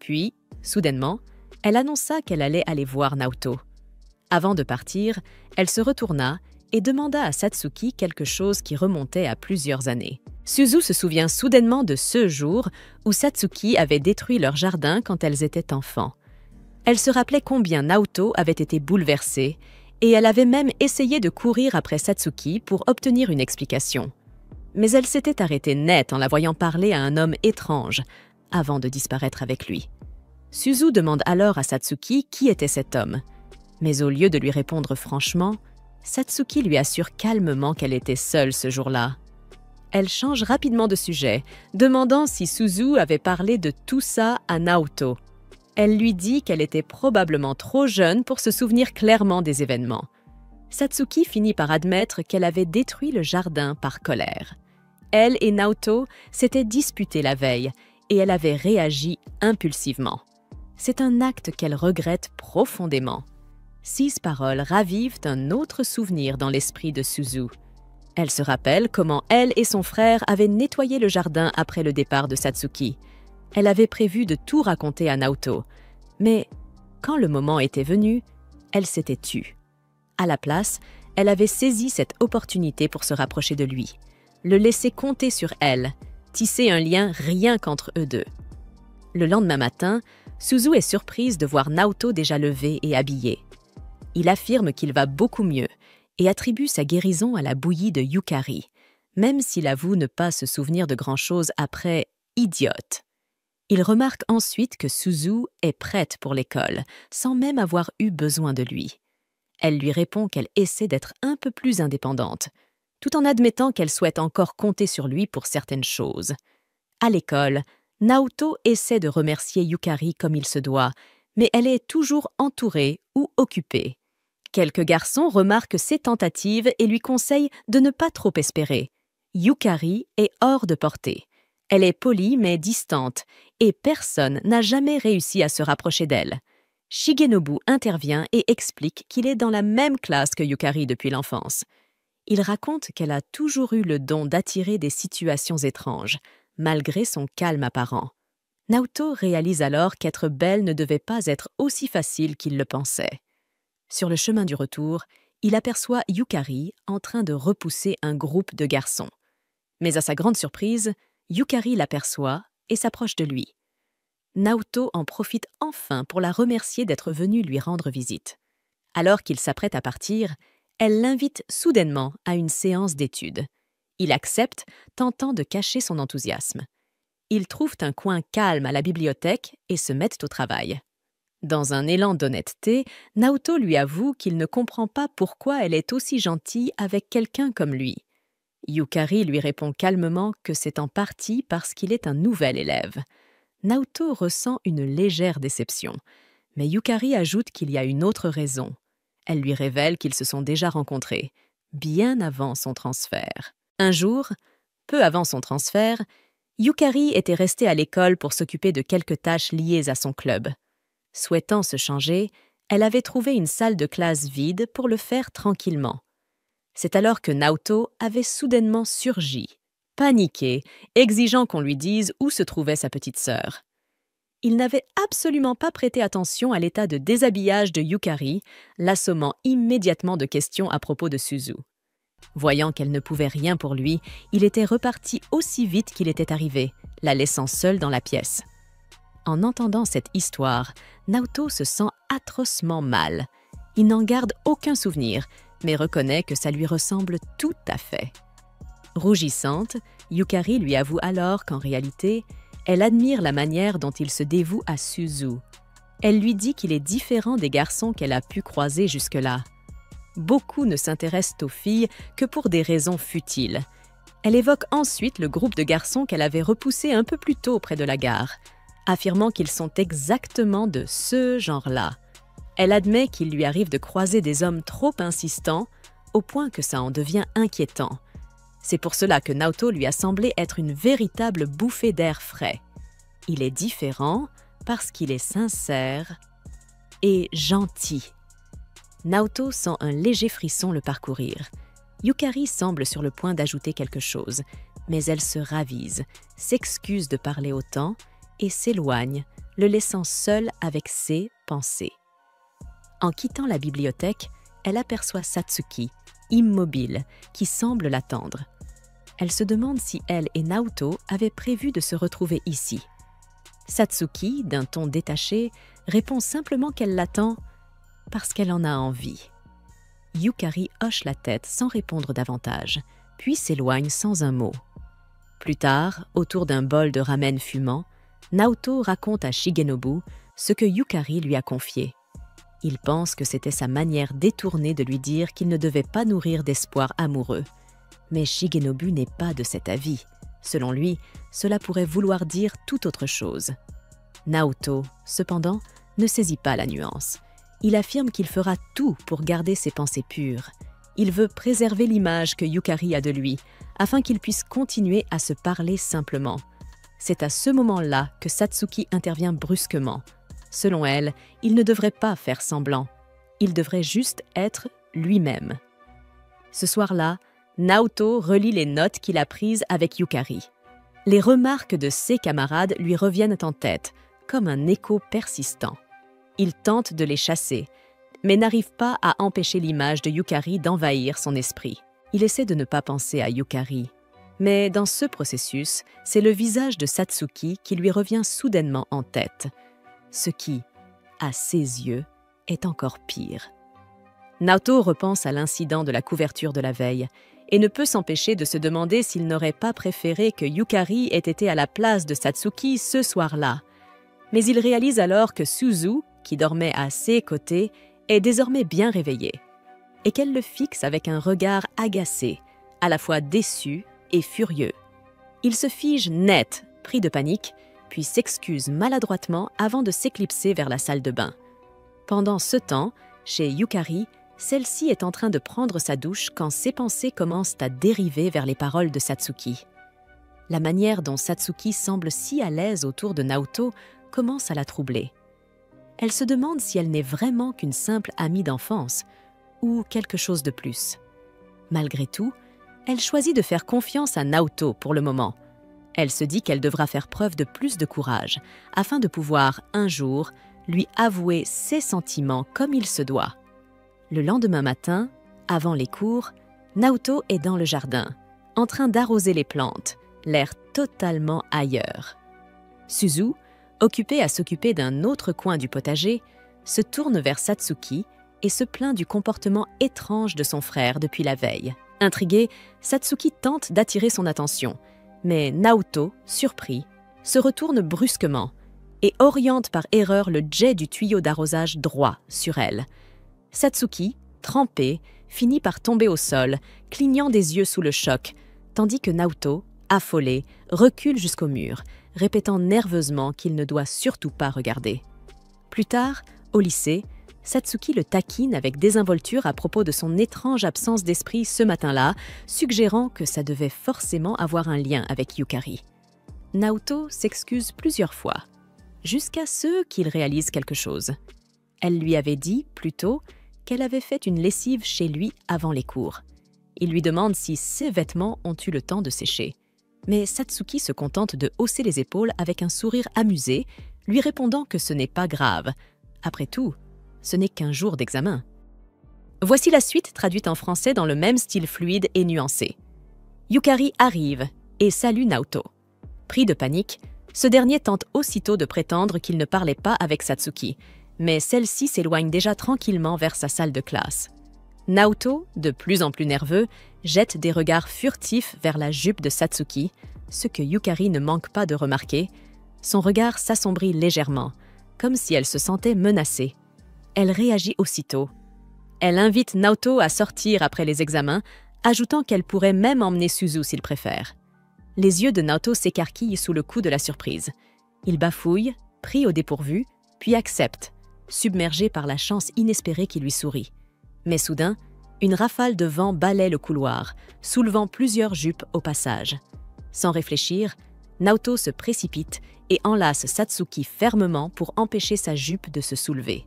Puis, soudainement, elle annonça qu'elle allait aller voir Naoto. Avant de partir, elle se retourna et demanda à Satsuki quelque chose qui remontait à plusieurs années. Suzu se souvient soudainement de ce jour où Satsuki avait détruit leur jardin quand elles étaient enfants. Elle se rappelait combien Naoto avait été bouleversée et elle avait même essayé de courir après Satsuki pour obtenir une explication. Mais elle s'était arrêtée net en la voyant parler à un homme étrange, avant de disparaître avec lui. Suzu demande alors à Satsuki qui était cet homme. Mais au lieu de lui répondre franchement, Satsuki lui assure calmement qu'elle était seule ce jour-là. Elle change rapidement de sujet, demandant si Suzu avait parlé de tout ça à Naoto. Elle lui dit qu'elle était probablement trop jeune pour se souvenir clairement des événements. Satsuki finit par admettre qu'elle avait détruit le jardin par colère. Elle et Naoto s'étaient disputés la veille et elle avait réagi impulsivement. C'est un acte qu'elle regrette profondément. Ces paroles ravivent un autre souvenir dans l'esprit de Suzu. Elle se rappelle comment elle et son frère avaient nettoyé le jardin après le départ de Satsuki. Elle avait prévu de tout raconter à Naoto. Mais quand le moment était venu, elle s'était tue. À la place, elle avait saisi cette opportunité pour se rapprocher de lui, le laisser compter sur elle, tisser un lien rien qu'entre eux deux. Le lendemain matin, Suzu est surprise de voir Naoto déjà levé et habillé. Il affirme qu'il va beaucoup mieux et attribue sa guérison à la bouillie de Yukari, même s'il avoue ne pas se souvenir de grand-chose après « idiote ». Il remarque ensuite que Suzu est prête pour l'école, sans même avoir eu besoin de lui. Elle lui répond qu'elle essaie d'être un peu plus indépendante, tout en admettant qu'elle souhaite encore compter sur lui pour certaines choses. À l'école, Naoto essaie de remercier Yukari comme il se doit, mais elle est toujours entourée ou occupée. Quelques garçons remarquent ses tentatives et lui conseillent de ne pas trop espérer. Yukari est hors de portée. Elle est polie mais distante, et personne n'a jamais réussi à se rapprocher d'elle. Shigenobu intervient et explique qu'il est dans la même classe que Yukari depuis l'enfance. Il raconte qu'elle a toujours eu le don d'attirer des situations étranges, malgré son calme apparent. Naoto réalise alors qu'être belle ne devait pas être aussi facile qu'il le pensait. Sur le chemin du retour, il aperçoit Yukari en train de repousser un groupe de garçons. Mais à sa grande surprise, Yukari l'aperçoit et s'approche de lui. Naoto en profite enfin pour la remercier d'être venue lui rendre visite. Alors qu'il s'apprête à partir, elle l'invite soudainement à une séance d'études. Il accepte, tentant de cacher son enthousiasme. Ils trouvent un coin calme à la bibliothèque et se mettent au travail. Dans un élan d'honnêteté, Naoto lui avoue qu'il ne comprend pas pourquoi elle est aussi gentille avec quelqu'un comme lui. Yukari lui répond calmement que c'est en partie parce qu'il est un nouvel élève. Naoto ressent une légère déception, mais Yukari ajoute qu'il y a une autre raison. Elle lui révèle qu'ils se sont déjà rencontrés, bien avant son transfert. Un jour, peu avant son transfert, Yukari était restée à l'école pour s'occuper de quelques tâches liées à son club. Souhaitant se changer, elle avait trouvé une salle de classe vide pour le faire tranquillement. C'est alors que Naoto avait soudainement surgi, paniqué, exigeant qu'on lui dise où se trouvait sa petite sœur. Il n'avait absolument pas prêté attention à l'état de déshabillage de Yukari, l'assommant immédiatement de questions à propos de Suzu. Voyant qu'elle ne pouvait rien pour lui, il était reparti aussi vite qu'il était arrivé, la laissant seule dans la pièce. En entendant cette histoire, Naoto se sent atrocement mal. Il n'en garde aucun souvenir, mais reconnaît que ça lui ressemble tout à fait. Rougissante, Yukari lui avoue alors qu'en réalité, elle admire la manière dont il se dévoue à Suzu. Elle lui dit qu'il est différent des garçons qu'elle a pu croiser jusque-là. Beaucoup ne s'intéressent aux filles que pour des raisons futiles. Elle évoque ensuite le groupe de garçons qu'elle avait repoussé un peu plus tôt près de la gare, affirmant qu'ils sont exactement de ce genre-là. Elle admet qu'il lui arrive de croiser des hommes trop insistants, au point que ça en devient inquiétant. C'est pour cela que Naoto lui a semblé être une véritable bouffée d'air frais. Il est différent parce qu'il est sincère et gentil. Naoto sent un léger frisson le parcourir. Yukari semble sur le point d'ajouter quelque chose, mais elle se ravise, s'excuse de parler autant et s'éloigne, le laissant seul avec ses pensées. En quittant la bibliothèque, elle aperçoit Satsuki, immobile, qui semble l'attendre. Elle se demande si elle et Naoto avaient prévu de se retrouver ici. Satsuki, d'un ton détaché, répond simplement qu'elle l'attend parce qu'elle en a envie. Yukari hoche la tête sans répondre davantage, puis s'éloigne sans un mot. Plus tard, autour d'un bol de ramen fumant, Naoto raconte à Shigenobu ce que Yukari lui a confié. Il pense que c'était sa manière détournée de lui dire qu'il ne devait pas nourrir d'espoir amoureux. Mais Shigenobu n'est pas de cet avis. Selon lui, cela pourrait vouloir dire tout autre chose. Naoto, cependant, ne saisit pas la nuance. Il affirme qu'il fera tout pour garder ses pensées pures. Il veut préserver l'image que Yukari a de lui, afin qu'il puisse continuer à se parler simplement. C'est à ce moment-là que Satsuki intervient brusquement. Selon elle, il ne devrait pas faire semblant. Il devrait juste être lui-même. Ce soir-là, Naoto relit les notes qu'il a prises avec Yukari. Les remarques de ses camarades lui reviennent en tête, comme un écho persistant. Il tente de les chasser, mais n'arrive pas à empêcher l'image de Yukari d'envahir son esprit. Il essaie de ne pas penser à Yukari. Mais dans ce processus, c'est le visage de Satsuki qui lui revient soudainement en tête. Ce qui, à ses yeux, est encore pire. Naoto repense à l'incident de la couverture de la veille et ne peut s'empêcher de se demander s'il n'aurait pas préféré que Yukari ait été à la place de Satsuki ce soir-là. Mais il réalise alors que Suzu, qui dormait à ses côtés, est désormais bien réveillée, et qu'elle le fixe avec un regard agacé, à la fois déçu et furieux. Il se fige net, pris de panique, puis s'excuse maladroitement avant de s'éclipser vers la salle de bain. Pendant ce temps, chez Yukari, celle-ci est en train de prendre sa douche quand ses pensées commencent à dériver vers les paroles de Satsuki. La manière dont Satsuki semble si à l'aise autour de Naoto commence à la troubler. Elle se demande si elle n'est vraiment qu'une simple amie d'enfance ou quelque chose de plus. Malgré tout, elle choisit de faire confiance à Naoto pour le moment. Elle se dit qu'elle devra faire preuve de plus de courage afin de pouvoir, un jour, lui avouer ses sentiments comme il se doit. Le lendemain matin, avant les cours, Naoto est dans le jardin, en train d'arroser les plantes, l'air totalement ailleurs. Suzu, occupée à s'occuper d'un autre coin du potager, se tourne vers Satsuki et se plaint du comportement étrange de son frère depuis la veille. Intriguée, Satsuki tente d'attirer son attention, mais Naoto, surpris, se retourne brusquement et oriente par erreur le jet du tuyau d'arrosage droit sur elle. Satsuki, trempée, finit par tomber au sol, clignant des yeux sous le choc, tandis que Naoto, affolé, recule jusqu'au mur, répétant nerveusement qu'il ne doit surtout pas regarder. Plus tard, au lycée, Satsuki le taquine avec désinvolture à propos de son étrange absence d'esprit ce matin-là, suggérant que ça devait forcément avoir un lien avec Yukari. Naoto s'excuse plusieurs fois, jusqu'à ce qu'il réalise quelque chose. Elle lui avait dit, plus tôt, qu'elle avait fait une lessive chez lui avant les cours. Il lui demande si ses vêtements ont eu le temps de sécher. Mais Satsuki se contente de hausser les épaules avec un sourire amusé, lui répondant que ce n'est pas grave. Après tout, ce n'est qu'un jour d'examen. Voici la suite traduite en français dans le même style fluide et nuancé. Yukari arrive et salue Naoto. Pris de panique, ce dernier tente aussitôt de prétendre qu'il ne parlait pas avec Satsuki, mais celle-ci s'éloigne déjà tranquillement vers sa salle de classe. Naoto, de plus en plus nerveux, jette des regards furtifs vers la jupe de Satsuki, ce que Yukari ne manque pas de remarquer. Son regard s'assombrit légèrement, comme si elle se sentait menacée. Elle réagit aussitôt. Elle invite Naoto à sortir après les examens, ajoutant qu'elle pourrait même emmener Suzu s'il préfère. Les yeux de Naoto s'écarquillent sous le coup de la surprise. Il bafouille, pris au dépourvu, puis accepte, submergé par la chance inespérée qui lui sourit. Mais soudain, une rafale de vent balaie le couloir, soulevant plusieurs jupes au passage. Sans réfléchir, Naoto se précipite et enlace Satsuki fermement pour empêcher sa jupe de se soulever.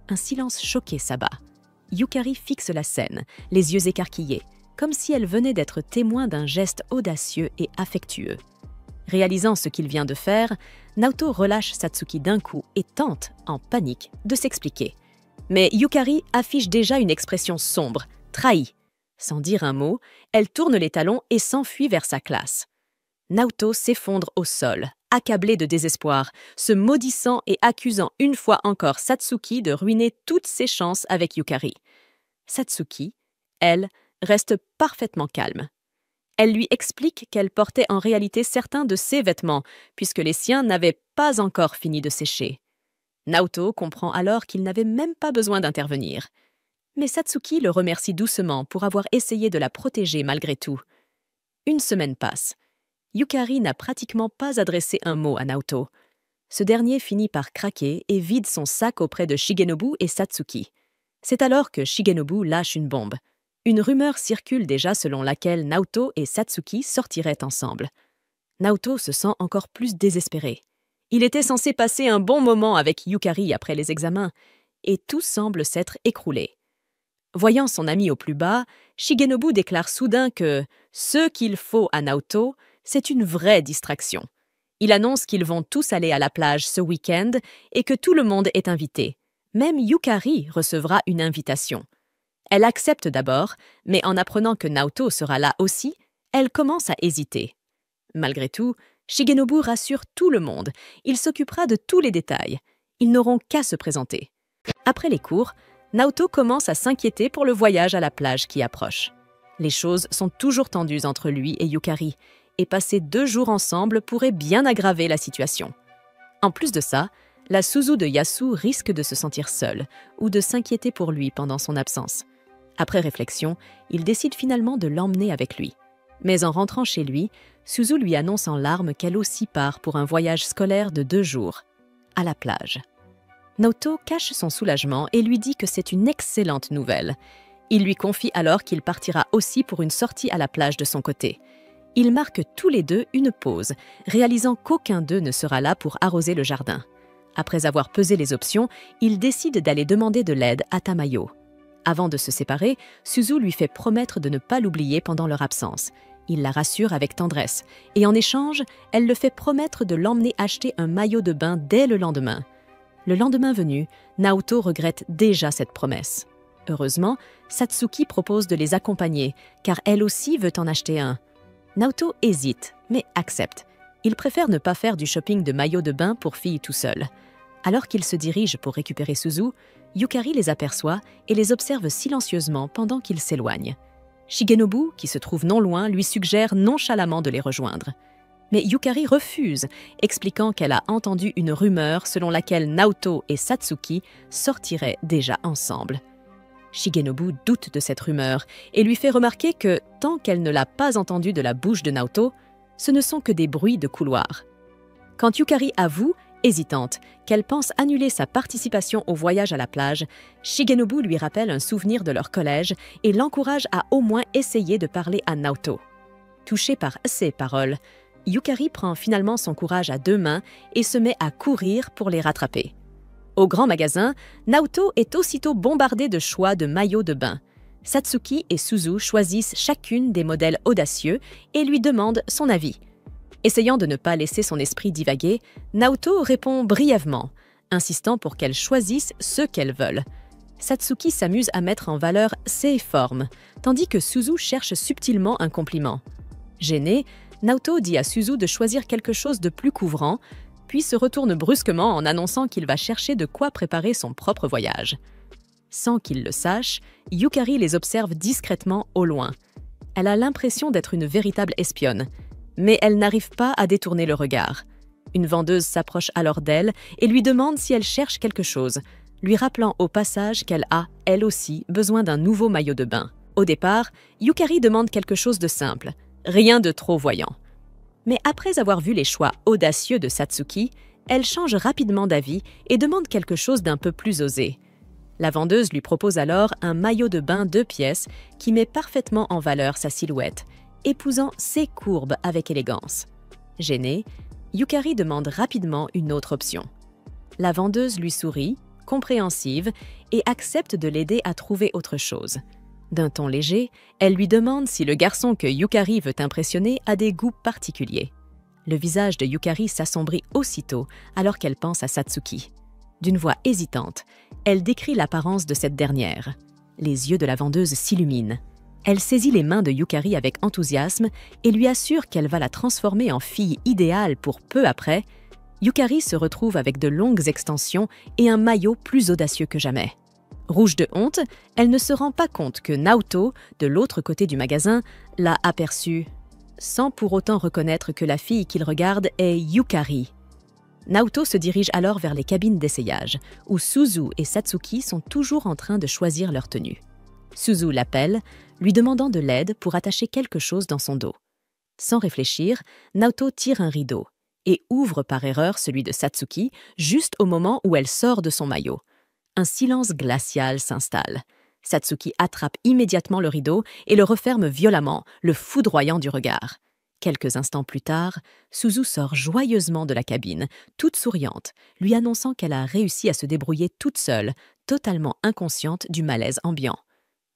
Un silence choqué s'abat. Yukari fixe la scène, les yeux écarquillés, comme si elle venait d'être témoin d'un geste audacieux et affectueux. Réalisant ce qu'il vient de faire, Naoto relâche Satsuki d'un coup et tente, en panique, de s'expliquer. Mais Yukari affiche déjà une expression sombre, trahie. Sans dire un mot, elle tourne les talons et s'enfuit vers sa classe. Naoto s'effondre au sol, accablé de désespoir, se maudissant et accusant une fois encore Satsuki de ruiner toutes ses chances avec Yukari. Satsuki, elle, reste parfaitement calme. Elle lui explique qu'elle portait en réalité certains de ses vêtements, puisque les siens n'avaient pas encore fini de sécher. Naoto comprend alors qu'il n'avait même pas besoin d'intervenir. Mais Satsuki le remercie doucement pour avoir essayé de la protéger malgré tout. Une semaine passe. Yukari n'a pratiquement pas adressé un mot à Naoto. Ce dernier finit par craquer et vide son sac auprès de Shigenobu et Satsuki. C'est alors que Shigenobu lâche une bombe. Une rumeur circule déjà selon laquelle Naoto et Satsuki sortiraient ensemble. Naoto se sent encore plus désespéré. Il était censé passer un bon moment avec Yukari après les examens, et tout semble s'être écroulé. Voyant son ami au plus bas, Shigenobu déclare soudain que ce qu'il faut à Naoto, c'est une vraie distraction. Il annonce qu'ils vont tous aller à la plage ce week-end et que tout le monde est invité. Même Yukari recevra une invitation. Elle accepte d'abord, mais en apprenant que Naoto sera là aussi, elle commence à hésiter. Malgré tout, Shigenobu rassure tout le monde. Il s'occupera de tous les détails. Ils n'auront qu'à se présenter. Après les cours, Naoto commence à s'inquiéter pour le voyage à la plage qui approche. Les choses sont toujours tendues entre lui et Yukari, et passer 2 jours ensemble pourrait bien aggraver la situation. En plus de ça, la Suzu de Yasu risque de se sentir seule ou de s'inquiéter pour lui pendant son absence. Après réflexion, il décide finalement de l'emmener avec lui. Mais en rentrant chez lui, Suzu lui annonce en larmes qu'elle aussi part pour un voyage scolaire de 2 jours, à la plage. Naoto cache son soulagement et lui dit que c'est une excellente nouvelle. Il lui confie alors qu'il partira aussi pour une sortie à la plage de son côté. Ils marquent tous les deux une pause, réalisant qu'aucun d'eux ne sera là pour arroser le jardin. Après avoir pesé les options, ils décident d'aller demander de l'aide à Tamayo. Avant de se séparer, Suzu lui fait promettre de ne pas l'oublier pendant leur absence. Il la rassure avec tendresse, et en échange, elle le fait promettre de l'emmener acheter un maillot de bain dès le lendemain. Le lendemain venu, Naoto regrette déjà cette promesse. Heureusement, Satsuki propose de les accompagner, car elle aussi veut en acheter un. Naoto hésite, mais accepte. Il préfère ne pas faire du shopping de maillots de bain pour filles tout seul. Alors qu'il se dirige pour récupérer Suzu, Yukari les aperçoit et les observe silencieusement pendant qu'ils s'éloignent. Shigenobu, qui se trouve non loin, lui suggère nonchalamment de les rejoindre. Mais Yukari refuse, expliquant qu'elle a entendu une rumeur selon laquelle Naoto et Satsuki sortiraient déjà ensemble. Shigenobu doute de cette rumeur et lui fait remarquer que, tant qu'elle ne l'a pas entendue de la bouche de Naoto, ce ne sont que des bruits de couloir. Quand Yukari avoue, hésitante, qu'elle pense annuler sa participation au voyage à la plage, Shigenobu lui rappelle un souvenir de leur collège et l'encourage à au moins essayer de parler à Naoto. Touchée par ces paroles, Yukari prend finalement son courage à 2 mains et se met à courir pour les rattraper. Au grand magasin, Naoto est aussitôt bombardée de choix de maillots de bain. Satsuki et Suzu choisissent chacune des modèles audacieux et lui demandent son avis. Essayant de ne pas laisser son esprit divaguer, Naoto répond brièvement, insistant pour qu'elles choisissent ceux qu'elles veulent. Satsuki s'amuse à mettre en valeur ses formes, tandis que Suzu cherche subtilement un compliment. Gêné, Naoto dit à Suzu de choisir quelque chose de plus couvrant, puis se retourne brusquement en annonçant qu'il va chercher de quoi préparer son propre voyage. Sans qu'il le sache, Yukari les observe discrètement au loin. Elle a l'impression d'être une véritable espionne, mais elle n'arrive pas à détourner le regard. Une vendeuse s'approche alors d'elle et lui demande si elle cherche quelque chose, lui rappelant au passage qu'elle a, elle aussi, besoin d'un nouveau maillot de bain. Au départ, Yukari demande quelque chose de simple, rien de trop voyant. Mais après avoir vu les choix audacieux de Satsuki, elle change rapidement d'avis et demande quelque chose d'un peu plus osé. La vendeuse lui propose alors un maillot de bain 2 pièces qui met parfaitement en valeur sa silhouette, épousant ses courbes avec élégance. Gênée, Yukari demande rapidement une autre option. La vendeuse lui sourit, compréhensive, et accepte de l'aider à trouver autre chose. D'un ton léger, elle lui demande si le garçon que Yukari veut impressionner a des goûts particuliers. Le visage de Yukari s'assombrit aussitôt alors qu'elle pense à Satsuki. D'une voix hésitante, elle décrit l'apparence de cette dernière. Les yeux de la vendeuse s'illuminent. Elle saisit les mains de Yukari avec enthousiasme et lui assure qu'elle va la transformer en fille idéale pour peu après. Yukari se retrouve avec de longues extensions et un maillot plus audacieux que jamais. Rouge de honte, elle ne se rend pas compte que Naoto, de l'autre côté du magasin, l'a aperçue, sans pour autant reconnaître que la fille qu'il regarde est Yukari. Naoto se dirige alors vers les cabines d'essayage, où Suzu et Satsuki sont toujours en train de choisir leur tenue. Suzu l'appelle, lui demandant de l'aide pour attacher quelque chose dans son dos. Sans réfléchir, Naoto tire un rideau et ouvre par erreur celui de Satsuki juste au moment où elle sort de son maillot. Un silence glacial s'installe. Satsuki attrape immédiatement le rideau et le referme violemment, le foudroyant du regard. Quelques instants plus tard, Suzu sort joyeusement de la cabine, toute souriante, lui annonçant qu'elle a réussi à se débrouiller toute seule, totalement inconsciente du malaise ambiant.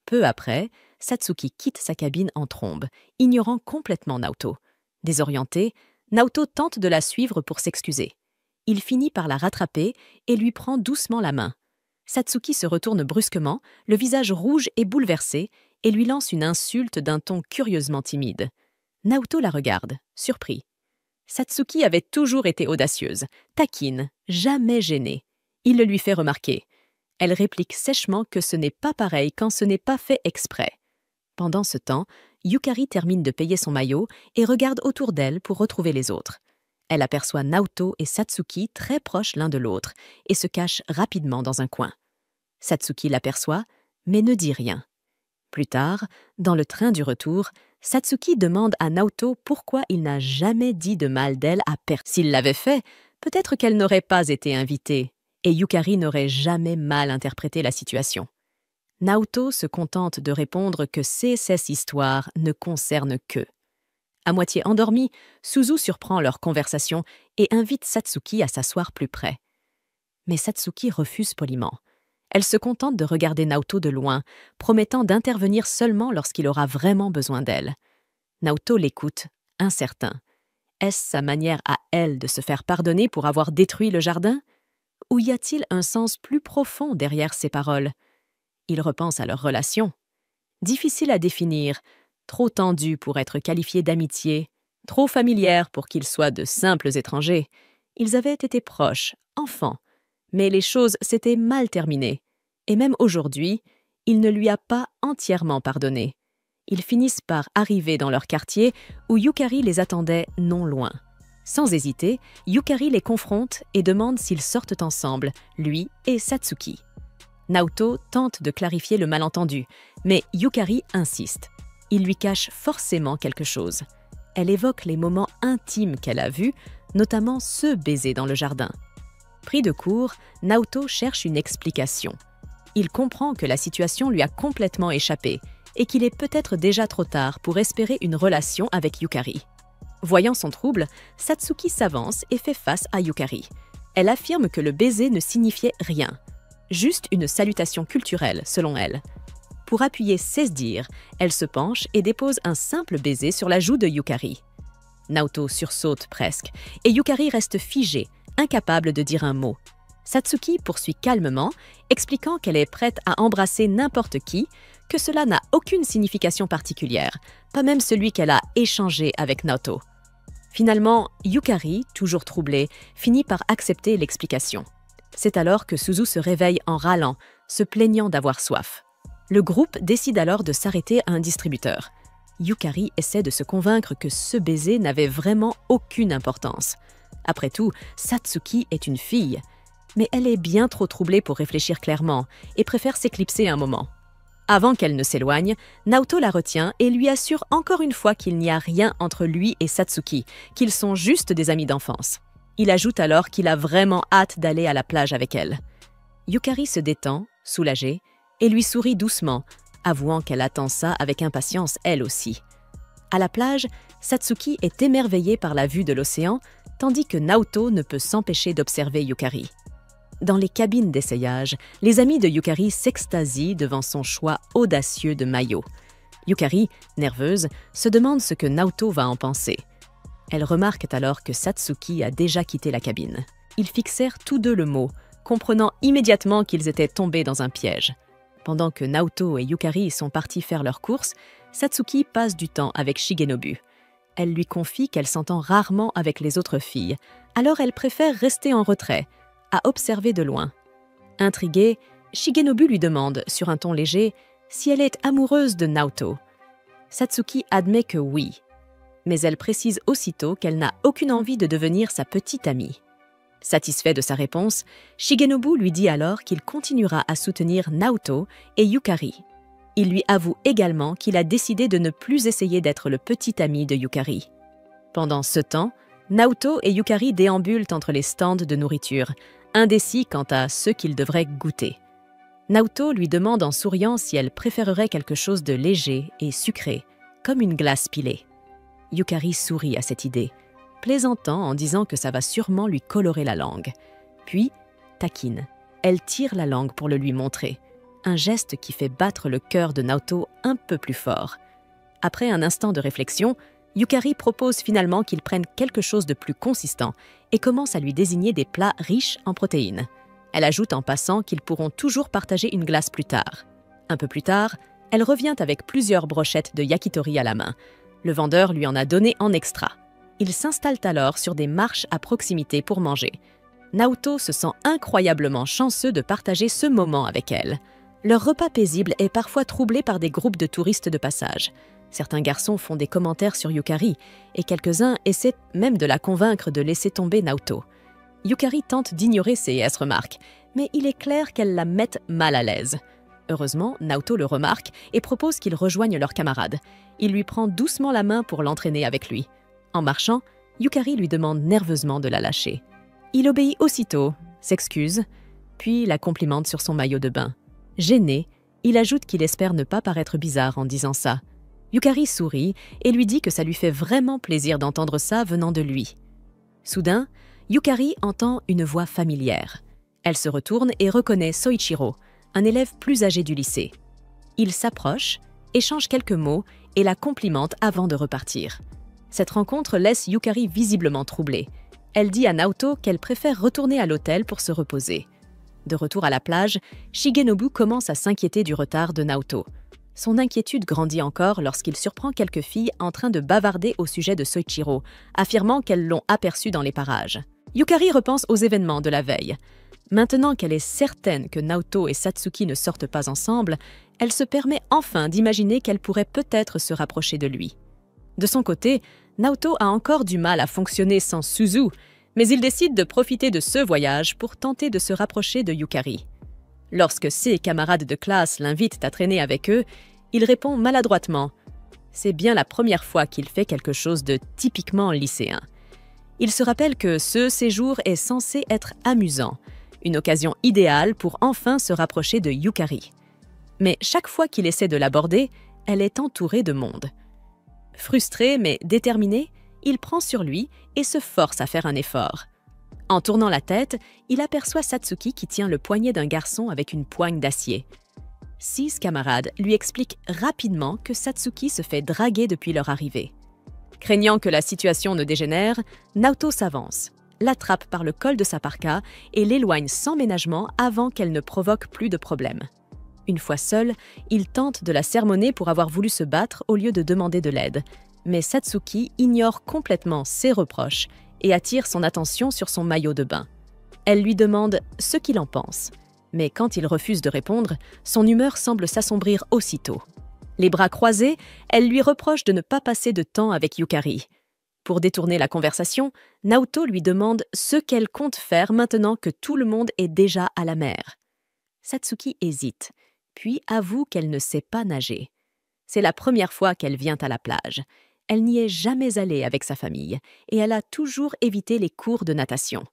Peu après, Satsuki quitte sa cabine en trombe, ignorant complètement Naoto. Désorienté, Naoto tente de la suivre pour s'excuser. Il finit par la rattraper et lui prend doucement la main. Satsuki se retourne brusquement, le visage rouge et bouleversé, et lui lance une insulte d'un ton curieusement timide. Naoto la regarde, surpris. Satsuki avait toujours été audacieuse, taquine, jamais gênée. Il le lui fait remarquer. Elle réplique sèchement que ce n'est pas pareil quand ce n'est pas fait exprès. Pendant ce temps, Yukari termine de payer son maillot et regarde autour d'elle pour retrouver les autres. Elle aperçoit Naoto et Satsuki très proches l'un de l'autre et se cache rapidement dans un coin. Satsuki l'aperçoit, mais ne dit rien. Plus tard, dans le train du retour, Satsuki demande à Naoto pourquoi il n'a jamais dit de mal d'elle à personne. S'il l'avait fait, peut-être qu'elle n'aurait pas été invitée, et Yukari n'aurait jamais mal interprété la situation. Naoto se contente de répondre que ces histoires ne concernent qu'eux. À moitié endormi, Suzu surprend leur conversation et invite Satsuki à s'asseoir plus près. Mais Satsuki refuse poliment. Elle se contente de regarder Naoto de loin, promettant d'intervenir seulement lorsqu'il aura vraiment besoin d'elle. Naoto l'écoute, incertain. Est-ce sa manière à elle de se faire pardonner pour avoir détruit le jardin? Ou y a-t-il un sens plus profond derrière ces paroles? Il repense à leur relation. Difficile à définir, trop tendue pour être qualifiée d'amitié, trop familière pour qu'ils soient de simples étrangers. Ils avaient été proches, enfants, mais les choses s'étaient mal terminées. Et même aujourd'hui, il ne lui a pas entièrement pardonné. Ils finissent par arriver dans leur quartier où Yukari les attendait non loin. Sans hésiter, Yukari les confronte et demande s'ils sortent ensemble, lui et Satsuki. Naoto tente de clarifier le malentendu, mais Yukari insiste. Il lui cache forcément quelque chose. Elle évoque les moments intimes qu'elle a vus, notamment ce baiser dans le jardin. Pris de court, Naoto cherche une explication. Il comprend que la situation lui a complètement échappé et qu'il est peut-être déjà trop tard pour espérer une relation avec Yukari. Voyant son trouble, Satsuki s'avance et fait face à Yukari. Elle affirme que le baiser ne signifiait rien, juste une salutation culturelle selon elle. Pour appuyer ses dires, elle se penche et dépose un simple baiser sur la joue de Yukari. Naoto sursaute presque et Yukari reste figée, incapable de dire un mot. Satsuki poursuit calmement, expliquant qu'elle est prête à embrasser n'importe qui, que cela n'a aucune signification particulière, pas même celui qu'elle a échangé avec Naoto. Finalement, Yukari, toujours troublée, finit par accepter l'explication. C'est alors que Suzu se réveille en râlant, se plaignant d'avoir soif. Le groupe décide alors de s'arrêter à un distributeur. Yukari essaie de se convaincre que ce baiser n'avait vraiment aucune importance. Après tout, Satsuki est une fille. Mais elle est bien trop troublée pour réfléchir clairement et préfère s'éclipser un moment. Avant qu'elle ne s'éloigne, Naoto la retient et lui assure encore une fois qu'il n'y a rien entre lui et Satsuki, qu'ils sont juste des amis d'enfance. Il ajoute alors qu'il a vraiment hâte d'aller à la plage avec elle. Yukari se détend, soulagée, et lui sourit doucement, avouant qu'elle attend ça avec impatience elle aussi. À la plage, Satsuki est émerveillée par la vue de l'océan, tandis que Naoto ne peut s'empêcher d'observer Yukari. Dans les cabines d'essayage, les amis de Yukari s'extasient devant son choix audacieux de maillot. Yukari, nerveuse, se demande ce que Naoto va en penser. Elle remarque alors que Satsuki a déjà quitté la cabine. Ils fixèrent tous deux le mot, comprenant immédiatement qu'ils étaient tombés dans un piège. Pendant que Naoto et Yukari sont partis faire leurs courses, Satsuki passe du temps avec Shigenobu. Elle lui confie qu'elle s'entend rarement avec les autres filles, alors elle préfère rester en retrait, à observer de loin. Intriguée, Shigenobu lui demande, sur un ton léger, si elle est amoureuse de Naoto. Satsuki admet que oui, mais elle précise aussitôt qu'elle n'a aucune envie de devenir sa petite amie. Satisfait de sa réponse, Shigenobu lui dit alors qu'il continuera à soutenir Naoto et Yukari. Il lui avoue également qu'il a décidé de ne plus essayer d'être le petit ami de Yukari. Pendant ce temps, Naoto et Yukari déambulent entre les stands de nourriture, indécis quant à ce qu'ils devraient goûter. Naoto lui demande en souriant si elle préférerait quelque chose de léger et sucré, comme une glace pilée. Yukari sourit à cette idée, plaisantant en disant que ça va sûrement lui colorer la langue. Puis, taquine, elle tire la langue pour le lui montrer, un geste qui fait battre le cœur de Naoto un peu plus fort. Après un instant de réflexion, Yukari propose finalement qu'ils prennent quelque chose de plus consistant et commence à lui désigner des plats riches en protéines. Elle ajoute en passant qu'ils pourront toujours partager une glace plus tard. Un peu plus tard, elle revient avec plusieurs brochettes de yakitori à la main. Le vendeur lui en a donné en extra. Ils s'installent alors sur des marches à proximité pour manger. Naoto se sent incroyablement chanceux de partager ce moment avec elle. Leur repas paisible est parfois troublé par des groupes de touristes de passage. Certains garçons font des commentaires sur Yukari et quelques-uns essaient même de la convaincre de laisser tomber Naoto. Yukari tente d'ignorer ces remarques, mais il est clair qu'elles la mettent mal à l'aise. Heureusement, Naoto le remarque et propose qu'ils rejoignent leur camarade. Il lui prend doucement la main pour l'entraîner avec lui. En marchant, Yukari lui demande nerveusement de la lâcher. Il obéit aussitôt, s'excuse, puis la complimente sur son maillot de bain. Gêné, il ajoute qu'il espère ne pas paraître bizarre en disant ça. Yukari sourit et lui dit que ça lui fait vraiment plaisir d'entendre ça venant de lui. Soudain, Yukari entend une voix familière. Elle se retourne et reconnaît Soichiro, un élève plus âgé du lycée. Il s'approche, échange quelques mots et la complimente avant de repartir. Cette rencontre laisse Yukari visiblement troublée. Elle dit à Naoto qu'elle préfère retourner à l'hôtel pour se reposer. De retour à la plage, Shigenobu commence à s'inquiéter du retard de Naoto. Son inquiétude grandit encore lorsqu'il surprend quelques filles en train de bavarder au sujet de Soichiro, affirmant qu'elles l'ont aperçu dans les parages. Yukari repense aux événements de la veille. Maintenant qu'elle est certaine que Naoto et Satsuki ne sortent pas ensemble, elle se permet enfin d'imaginer qu'elle pourrait peut-être se rapprocher de lui. De son côté, Naoto a encore du mal à fonctionner sans Suzu, mais il décide de profiter de ce voyage pour tenter de se rapprocher de Yukari. Lorsque ses camarades de classe l'invitent à traîner avec eux, il répond maladroitement. C'est bien la première fois qu'il fait quelque chose de typiquement lycéen. Il se rappelle que ce séjour est censé être amusant, une occasion idéale pour enfin se rapprocher de Yukari. Mais chaque fois qu'il essaie de l'aborder, elle est entourée de monde. Frustré mais déterminé, il prend sur lui et se force à faire un effort. En tournant la tête, il aperçoit Satsuki qui tient le poignet d'un garçon avec une poigne d'acier. 6 camarades lui expliquent rapidement que Satsuki se fait draguer depuis leur arrivée. Craignant que la situation ne dégénère, Naoto s'avance, l'attrape par le col de sa parka et l'éloigne sans ménagement avant qu'elle ne provoque plus de problème. Une fois seul, il tente de la sermonner pour avoir voulu se battre au lieu de demander de l'aide. Mais Satsuki ignore complètement ses reproches et attire son attention sur son maillot de bain. Elle lui demande ce qu'il en pense. Mais quand il refuse de répondre, son humeur semble s'assombrir aussitôt. Les bras croisés, elle lui reproche de ne pas passer de temps avec Yukari. Pour détourner la conversation, Naoto lui demande ce qu'elle compte faire maintenant que tout le monde est déjà à la mer. Satsuki hésite, puis avoue qu'elle ne sait pas nager. C'est la première fois qu'elle vient à la plage. Elle n'y est jamais allée avec sa famille et elle a toujours évité les cours de natation.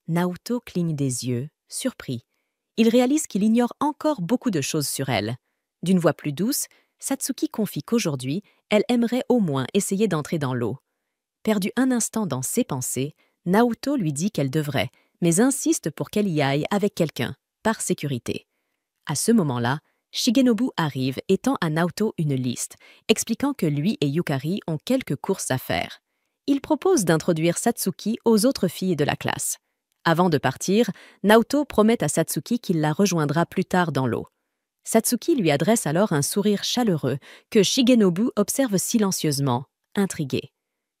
Naoto cligne des yeux, surpris. Il réalise qu'il ignore encore beaucoup de choses sur elle. D'une voix plus douce, Satsuki confie qu'aujourd'hui, elle aimerait au moins essayer d'entrer dans l'eau. Perdu un instant dans ses pensées, Naoto lui dit qu'elle devrait, mais insiste pour qu'elle y aille avec quelqu'un, par sécurité. À ce moment-là, Shigenobu arrive et tend à Naoto une liste, expliquant que lui et Yukari ont quelques courses à faire. Il propose d'introduire Satsuki aux autres filles de la classe. Avant de partir, Naoto promet à Satsuki qu'il la rejoindra plus tard dans l'eau. Satsuki lui adresse alors un sourire chaleureux que Shigenobu observe silencieusement, intrigué.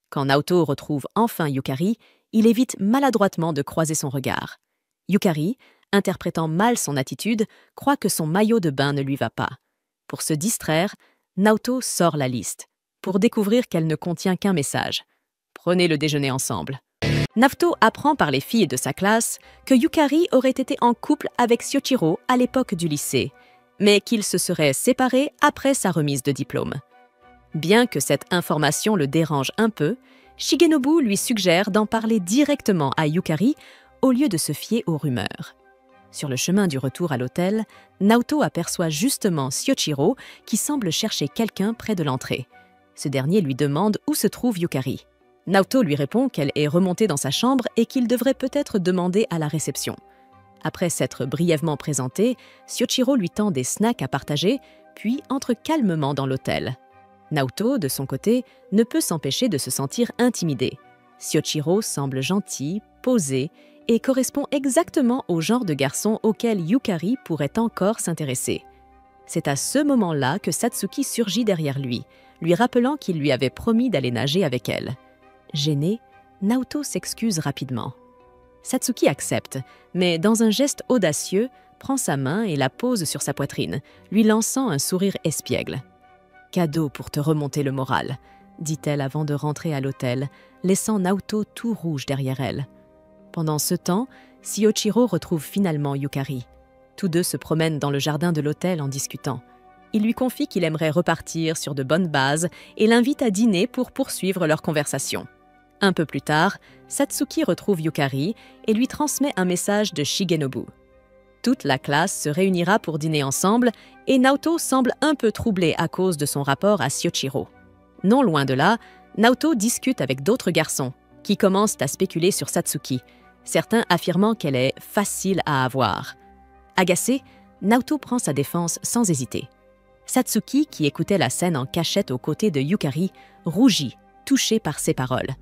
Quand Naoto retrouve enfin Yukari, il évite maladroitement de croiser son regard. Yukari, interprétant mal son attitude, croit que son maillot de bain ne lui va pas. Pour se distraire, Naoto sort la liste, pour découvrir qu'elle ne contient qu'un message. Prenez le déjeuner ensemble. Naoto apprend par les filles de sa classe que Yukari aurait été en couple avec Shoichiro à l'époque du lycée, mais qu'ils se seraient séparés après sa remise de diplôme. Bien que cette information le dérange un peu, Shigenobu lui suggère d'en parler directement à Yukari au lieu de se fier aux rumeurs. Sur le chemin du retour à l'hôtel, Naoto aperçoit justement Shoichiro qui semble chercher quelqu'un près de l'entrée. Ce dernier lui demande où se trouve Yukari. Naoto lui répond qu'elle est remontée dans sa chambre et qu'il devrait peut-être demander à la réception. Après s'être brièvement présenté, Shoichiro lui tend des snacks à partager, puis entre calmement dans l'hôtel. Naoto, de son côté, ne peut s'empêcher de se sentir intimidé. Shoichiro semble gentil, posé et correspond exactement au genre de garçon auquel Yukari pourrait encore s'intéresser. C'est à ce moment-là que Satsuki surgit derrière lui rappelant qu'il lui avait promis d'aller nager avec elle. Gêné, Naoto s'excuse rapidement. Satsuki accepte, mais dans un geste audacieux, prend sa main et la pose sur sa poitrine, lui lançant un sourire espiègle. « Cadeau pour te remonter le moral », dit-elle avant de rentrer à l'hôtel, laissant Naoto tout rouge derrière elle. Pendant ce temps, Shiochiro retrouve finalement Yukari. Tous deux se promènent dans le jardin de l'hôtel en discutant. Il lui confie qu'il aimerait repartir sur de bonnes bases et l'invite à dîner pour poursuivre leur conversation. Un peu plus tard, Satsuki retrouve Yukari et lui transmet un message de Shigenobu. Toute la classe se réunira pour dîner ensemble et Naoto semble un peu troublé à cause de son rapport à Shiochiro. Non loin de là, Naoto discute avec d'autres garçons qui commencent à spéculer sur Satsuki, certains affirmant qu'elle est facile à avoir. Agacé, Naoto prend sa défense sans hésiter. Satsuki, qui écoutait la scène en cachette aux côtés de Yukari, rougit, touchée par ses paroles.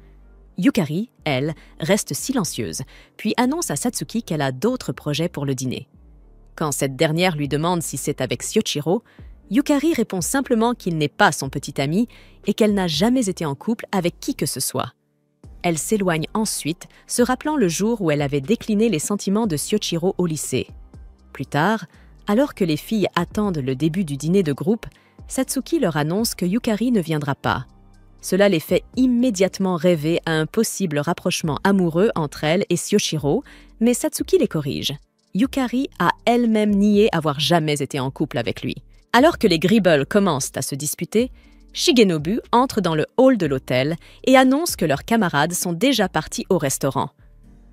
Yukari, elle, reste silencieuse, puis annonce à Satsuki qu'elle a d'autres projets pour le dîner. Quand cette dernière lui demande si c'est avec Shiochiro, Yukari répond simplement qu'il n'est pas son petit ami et qu'elle n'a jamais été en couple avec qui que ce soit. Elle s'éloigne ensuite, se rappelant le jour où elle avait décliné les sentiments de Shiochiro au lycée. Plus tard, alors que les filles attendent le début du dîner de groupe, Satsuki leur annonce que Yukari ne viendra pas. Cela les fait immédiatement rêver à un possible rapprochement amoureux entre elle et Shiochiro, mais Satsuki les corrige. Yukari a elle-même nié avoir jamais été en couple avec lui. Alors que les Gribble commencent à se disputer, Shigenobu entre dans le hall de l'hôtel et annonce que leurs camarades sont déjà partis au restaurant.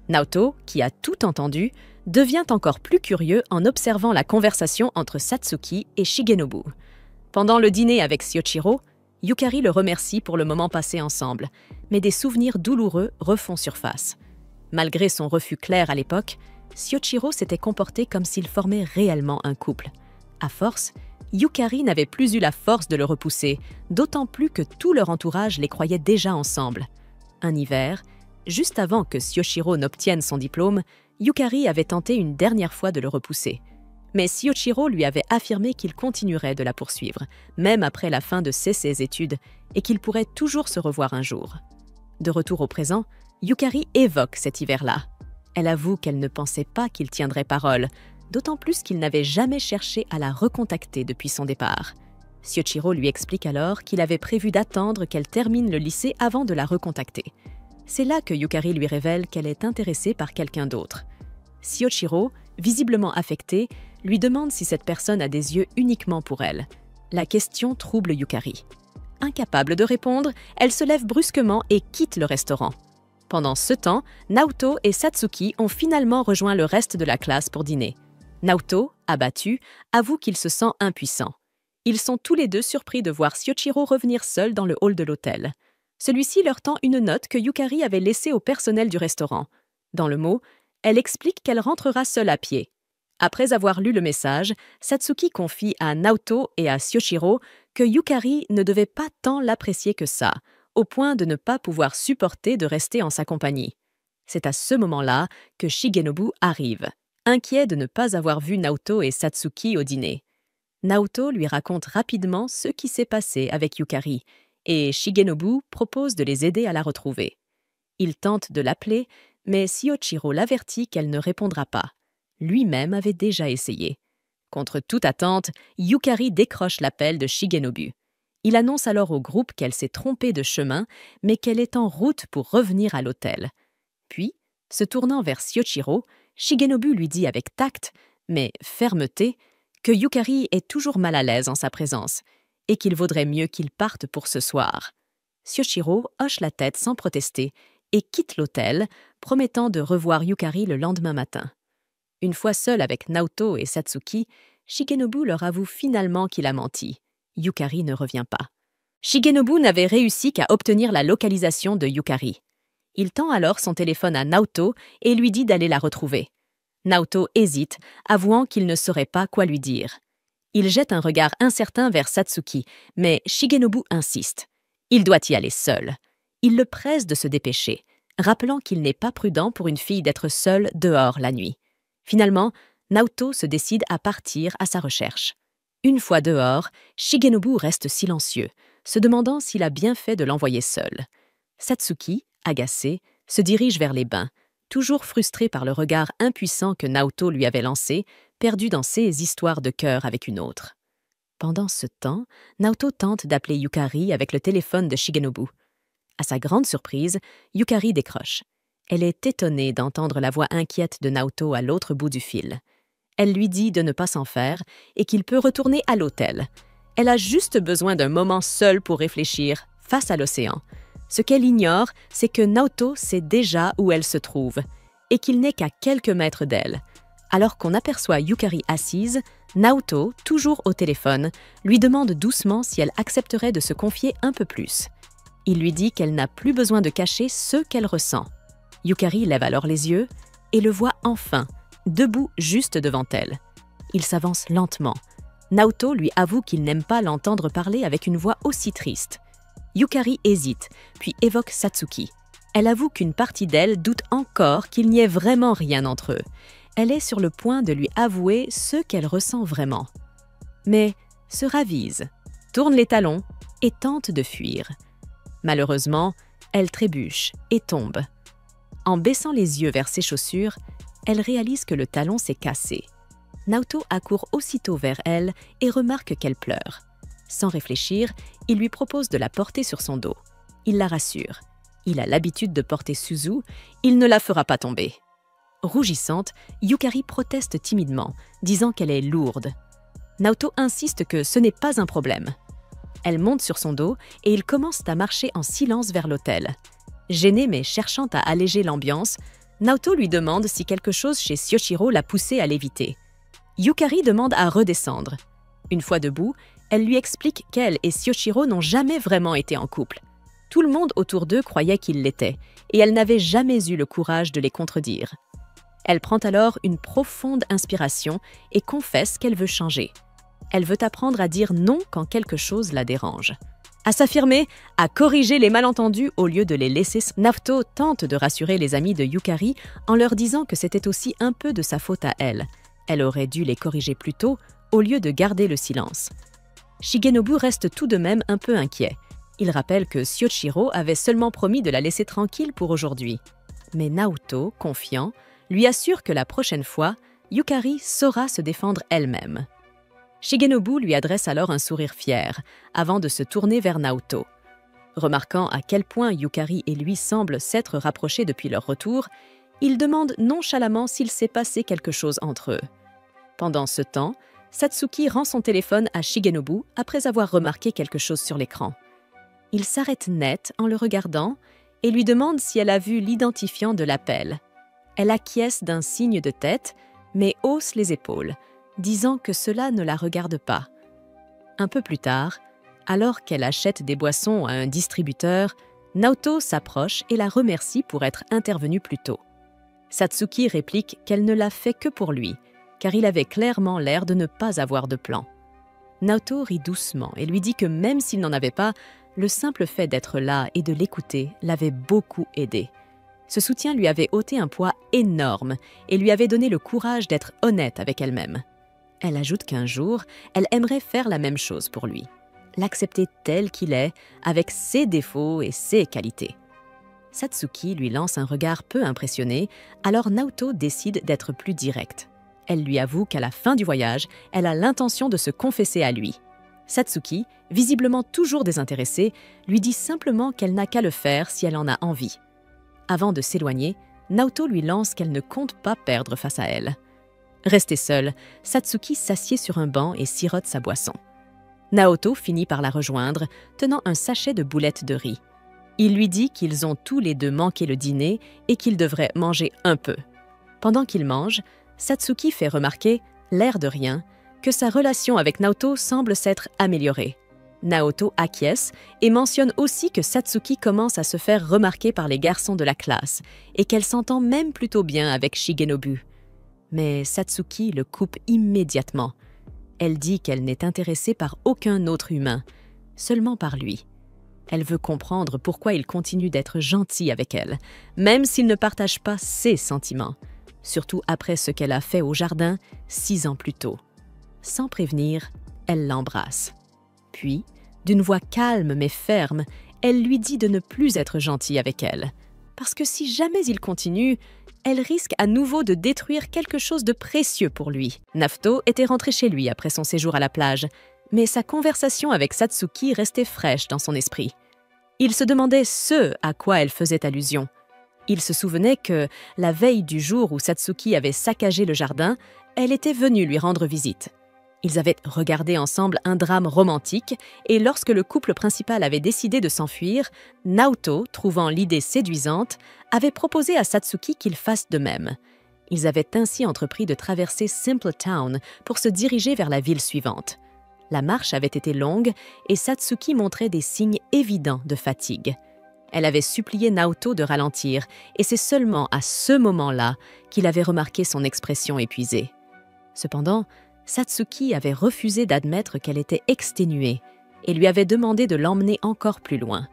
Naoto, qui a tout entendu, devient encore plus curieux en observant la conversation entre Satsuki et Shigenobu. Pendant le dîner avec Shiochiro, Yukari le remercie pour le moment passé ensemble, mais des souvenirs douloureux refont surface. Malgré son refus clair à l'époque, Shiochiro s'était comporté comme s'ils formaient réellement un couple. À force, Yukari n'avait plus eu la force de le repousser, d'autant plus que tout leur entourage les croyait déjà ensemble. Un hiver, juste avant que Shiochiro n'obtienne son diplôme, Yukari avait tenté une dernière fois de le repousser. Mais Shiochiro lui avait affirmé qu'il continuerait de la poursuivre, même après la fin de ses études, et qu'ils pourraient toujours se revoir un jour. De retour au présent, Yukari évoque cet hiver-là. Elle avoue qu'elle ne pensait pas qu'il tiendrait parole, d'autant plus qu'il n'avait jamais cherché à la recontacter depuis son départ. Shiochiro lui explique alors qu'il avait prévu d'attendre qu'elle termine le lycée avant de la recontacter. C'est là que Yukari lui révèle qu'elle est intéressée par quelqu'un d'autre. Shiochiro, visiblement affectée, lui demande si cette personne a des yeux uniquement pour elle. La question trouble Yukari. Incapable de répondre, elle se lève brusquement et quitte le restaurant. Pendant ce temps, Naoto et Satsuki ont finalement rejoint le reste de la classe pour dîner. Naoto, abattu, avoue qu'il se sent impuissant. Ils sont tous les deux surpris de voir Shiochiro revenir seul dans le hall de l'hôtel. Celui-ci leur tend une note que Yukari avait laissée au personnel du restaurant. Dans le mot, elle explique qu'elle rentrera seule à pied. Après avoir lu le message, Satsuki confie à Naoto et à Shiochiro que Yukari ne devait pas tant l'apprécier que ça, au point de ne pas pouvoir supporter de rester en sa compagnie. C'est à ce moment-là que Shigenobu arrive, inquiet de ne pas avoir vu Naoto et Satsuki au dîner. Naoto lui raconte rapidement ce qui s'est passé avec Yukari, et Shigenobu propose de les aider à la retrouver. Il tente de l'appeler, mais Shiochiro l'avertit qu'elle ne répondra pas. Lui-même avait déjà essayé. Contre toute attente, Yukari décroche l'appel de Shigenobu. Il annonce alors au groupe qu'elle s'est trompée de chemin, mais qu'elle est en route pour revenir à l'hôtel. Puis, se tournant vers Shiochiro, Shigenobu lui dit avec tact, mais fermeté, que Yukari est toujours mal à l'aise en sa présence et qu'il vaudrait mieux qu'il parte pour ce soir. Shiochiro hoche la tête sans protester et quitte l'hôtel, promettant de revoir Yukari le lendemain matin. Une fois seul avec Naoto et Satsuki, Shigenobu leur avoue finalement qu'il a menti. Yukari ne revient pas. Shigenobu n'avait réussi qu'à obtenir la localisation de Yukari. Il tend alors son téléphone à Naoto et lui dit d'aller la retrouver. Naoto hésite, avouant qu'il ne saurait pas quoi lui dire. Il jette un regard incertain vers Satsuki, mais Shigenobu insiste. Il doit y aller seul. Il le presse de se dépêcher, rappelant qu'il n'est pas prudent pour une fille d'être seule dehors la nuit. Finalement, Naoto se décide à partir à sa recherche. Une fois dehors, Shigenobu reste silencieux, se demandant s'il a bien fait de l'envoyer seul. Satsuki, agacé, se dirige vers les bains, toujours frustré par le regard impuissant que Naoto lui avait lancé, perdu dans ses histoires de cœur avec une autre. Pendant ce temps, Naoto tente d'appeler Yukari avec le téléphone de Shigenobu. À sa grande surprise, Yukari décroche. Elle est étonnée d'entendre la voix inquiète de Naoto à l'autre bout du fil. Elle lui dit de ne pas s'en faire et qu'il peut retourner à l'hôtel. Elle a juste besoin d'un moment seul pour réfléchir, face à l'océan. Ce qu'elle ignore, c'est que Naoto sait déjà où elle se trouve et qu'il n'est qu'à quelques mètres d'elle. Alors qu'on aperçoit Yukari assise, Naoto, toujours au téléphone, lui demande doucement si elle accepterait de se confier un peu plus. Il lui dit qu'elle n'a plus besoin de cacher ce qu'elle ressent. Yukari lève alors les yeux et le voit enfin, debout juste devant elle. Il s'avance lentement. Naoto lui avoue qu'il n'aime pas l'entendre parler avec une voix aussi triste. Yukari hésite, puis évoque Satsuki. Elle avoue qu'une partie d'elle doute encore qu'il n'y ait vraiment rien entre eux. Elle est sur le point de lui avouer ce qu'elle ressent vraiment. Mais se ravise, tourne les talons et tente de fuir. Malheureusement, elle trébuche et tombe. En baissant les yeux vers ses chaussures, elle réalise que le talon s'est cassé. Naoto accourt aussitôt vers elle et remarque qu'elle pleure. Sans réfléchir, il lui propose de la porter sur son dos. Il la rassure. Il a l'habitude de porter Suzu, il ne la fera pas tomber. Rougissante, Yukari proteste timidement, disant qu'elle est lourde. Naoto insiste que ce n'est pas un problème. Elle monte sur son dos et ils commencent à marcher en silence vers l'hôtel. Gênée mais cherchant à alléger l'ambiance, Naoto lui demande si quelque chose chez Shioshiro l'a poussée à l'éviter. Yukari demande à redescendre. Une fois debout, elle lui explique qu'elle et Shioshiro n'ont jamais vraiment été en couple. Tout le monde autour d'eux croyait qu'ils l'étaient, et elle n'avait jamais eu le courage de les contredire. Elle prend alors une profonde inspiration et confesse qu'elle veut changer. Elle veut apprendre à dire non quand quelque chose la dérange. À s'affirmer, à corriger les malentendus au lieu de les laisser. Naoto tente de rassurer les amis de Yukari en leur disant que c'était aussi un peu de sa faute à elle. Elle aurait dû les corriger plus tôt au lieu de garder le silence. Shigenobu reste tout de même un peu inquiet. Il rappelle que Shioshiro avait seulement promis de la laisser tranquille pour aujourd'hui. Mais Naoto, confiant, lui assure que la prochaine fois, Yukari saura se défendre elle-même. Shigenobu lui adresse alors un sourire fier, avant de se tourner vers Naoto. Remarquant à quel point Yukari et lui semblent s'être rapprochés depuis leur retour, il demande nonchalamment s'il s'est passé quelque chose entre eux. Pendant ce temps, Satsuki rend son téléphone à Shigenobu après avoir remarqué quelque chose sur l'écran. Il s'arrête net en le regardant et lui demande si elle a vu l'identifiant de l'appel. Elle acquiesce d'un signe de tête, mais hausse les épaules, disant que cela ne la regarde pas. Un peu plus tard, alors qu'elle achète des boissons à un distributeur, Naoto s'approche et la remercie pour être intervenue plus tôt. Satsuki réplique qu'elle ne l'a fait que pour lui, car il avait clairement l'air de ne pas avoir de plan. Naoto rit doucement et lui dit que même s'il n'en avait pas, le simple fait d'être là et de l'écouter l'avait beaucoup aidé. Ce soutien lui avait ôté un poids énorme et lui avait donné le courage d'être honnête avec elle-même. Elle ajoute qu'un jour, elle aimerait faire la même chose pour lui, l'accepter tel qu'il est, avec ses défauts et ses qualités. Satsuki lui lance un regard peu impressionné, alors Naoto décide d'être plus directe. Elle lui avoue qu'à la fin du voyage, elle a l'intention de se confesser à lui. Satsuki, visiblement toujours désintéressée, lui dit simplement qu'elle n'a qu'à le faire si elle en a envie. Avant de s'éloigner, Naoto lui lance qu'elle ne compte pas perdre face à elle. Restée seule, Satsuki s'assied sur un banc et sirote sa boisson. Naoto finit par la rejoindre, tenant un sachet de boulettes de riz. Il lui dit qu'ils ont tous les deux manqué le dîner et qu'ils devraient manger un peu. Pendant qu'ils mangent, Satsuki fait remarquer, l'air de rien, que sa relation avec Naoto semble s'être améliorée. Naoto acquiesce et mentionne aussi que Satsuki commence à se faire remarquer par les garçons de la classe et qu'elle s'entend même plutôt bien avec Shigenobu. Mais Satsuki le coupe immédiatement. Elle dit qu'elle n'est intéressée par aucun autre humain, seulement par lui. Elle veut comprendre pourquoi il continue d'être gentil avec elle, même s'il ne partage pas ses sentiments, surtout après ce qu'elle a fait au jardin 6 ans plus tôt. Sans prévenir, elle l'embrasse. Puis, d'une voix calme mais ferme, elle lui dit de ne plus être gentil avec elle. parce que si jamais il continue, elle risque à nouveau de détruire quelque chose de précieux pour lui. Naoto était rentré chez lui après son séjour à la plage, mais sa conversation avec Satsuki restait fraîche dans son esprit. Il se demandait ce à quoi elle faisait allusion. Il se souvenait que, la veille du jour où Satsuki avait saccagé le jardin, elle était venue lui rendre visite. Ils avaient regardé ensemble un drame romantique et lorsque le couple principal avait décidé de s'enfuir, Naoto, trouvant l'idée séduisante, avait proposé à Satsuki qu'il fasse de même. Ils avaient ainsi entrepris de traverser Simple Town pour se diriger vers la ville suivante. La marche avait été longue et Satsuki montrait des signes évidents de fatigue. Elle avait supplié Naoto de ralentir et c'est seulement à ce moment-là qu'il avait remarqué son expression épuisée. Cependant, Satsuki avait refusé d'admettre qu'elle était exténuée et lui avait demandé de l'emmener encore plus loin.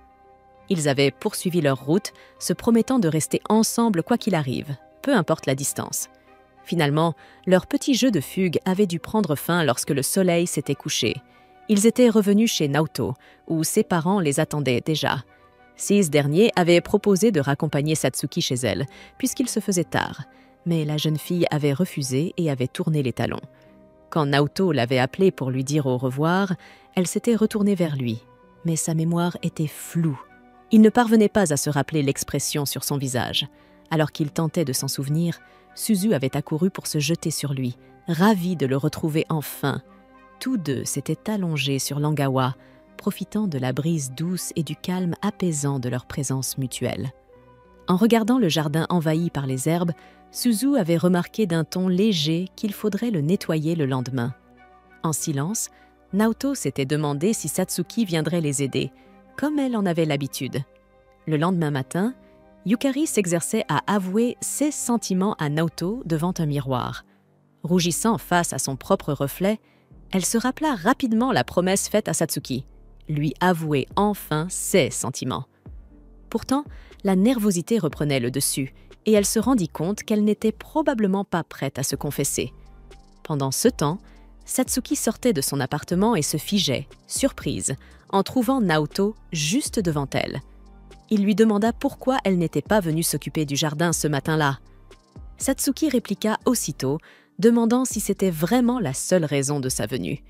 Ils avaient poursuivi leur route, se promettant de rester ensemble quoi qu'il arrive, peu importe la distance. Finalement, leur petit jeu de fugue avait dû prendre fin lorsque le soleil s'était couché. Ils étaient revenus chez Naoto, où ses parents les attendaient déjà. Ces derniers avaient proposé de raccompagner Satsuki chez elle, puisqu'il se faisait tard, mais la jeune fille avait refusé et avait tourné les talons. Quand Naoto l'avait appelée pour lui dire au revoir, elle s'était retournée vers lui, mais sa mémoire était floue. Il ne parvenait pas à se rappeler l'expression sur son visage. Alors qu'il tentait de s'en souvenir, Suzu avait accouru pour se jeter sur lui, ravi de le retrouver enfin. Tous deux s'étaient allongés sur l'angawa, profitant de la brise douce et du calme apaisant de leur présence mutuelle. En regardant le jardin envahi par les herbes, Suzu avait remarqué d'un ton léger qu'il faudrait le nettoyer le lendemain. En silence, Naoto s'était demandé si Satsuki viendrait les aider, comme elle en avait l'habitude. Le lendemain matin, Yukari s'exerçait à avouer ses sentiments à Naoto devant un miroir. Rougissant face à son propre reflet, elle se rappela rapidement la promesse faite à Satsuki, lui avouer enfin ses sentiments. Pourtant, la nervosité reprenait le dessus et elle se rendit compte qu'elle n'était probablement pas prête à se confesser. Pendant ce temps, Satsuki sortait de son appartement et se figeait, surprise, en trouvant Naoto juste devant elle. Il lui demanda pourquoi elle n'était pas venue s'occuper du jardin ce matin-là. Satsuki répliqua aussitôt, demandant si c'était vraiment la seule raison de sa venue.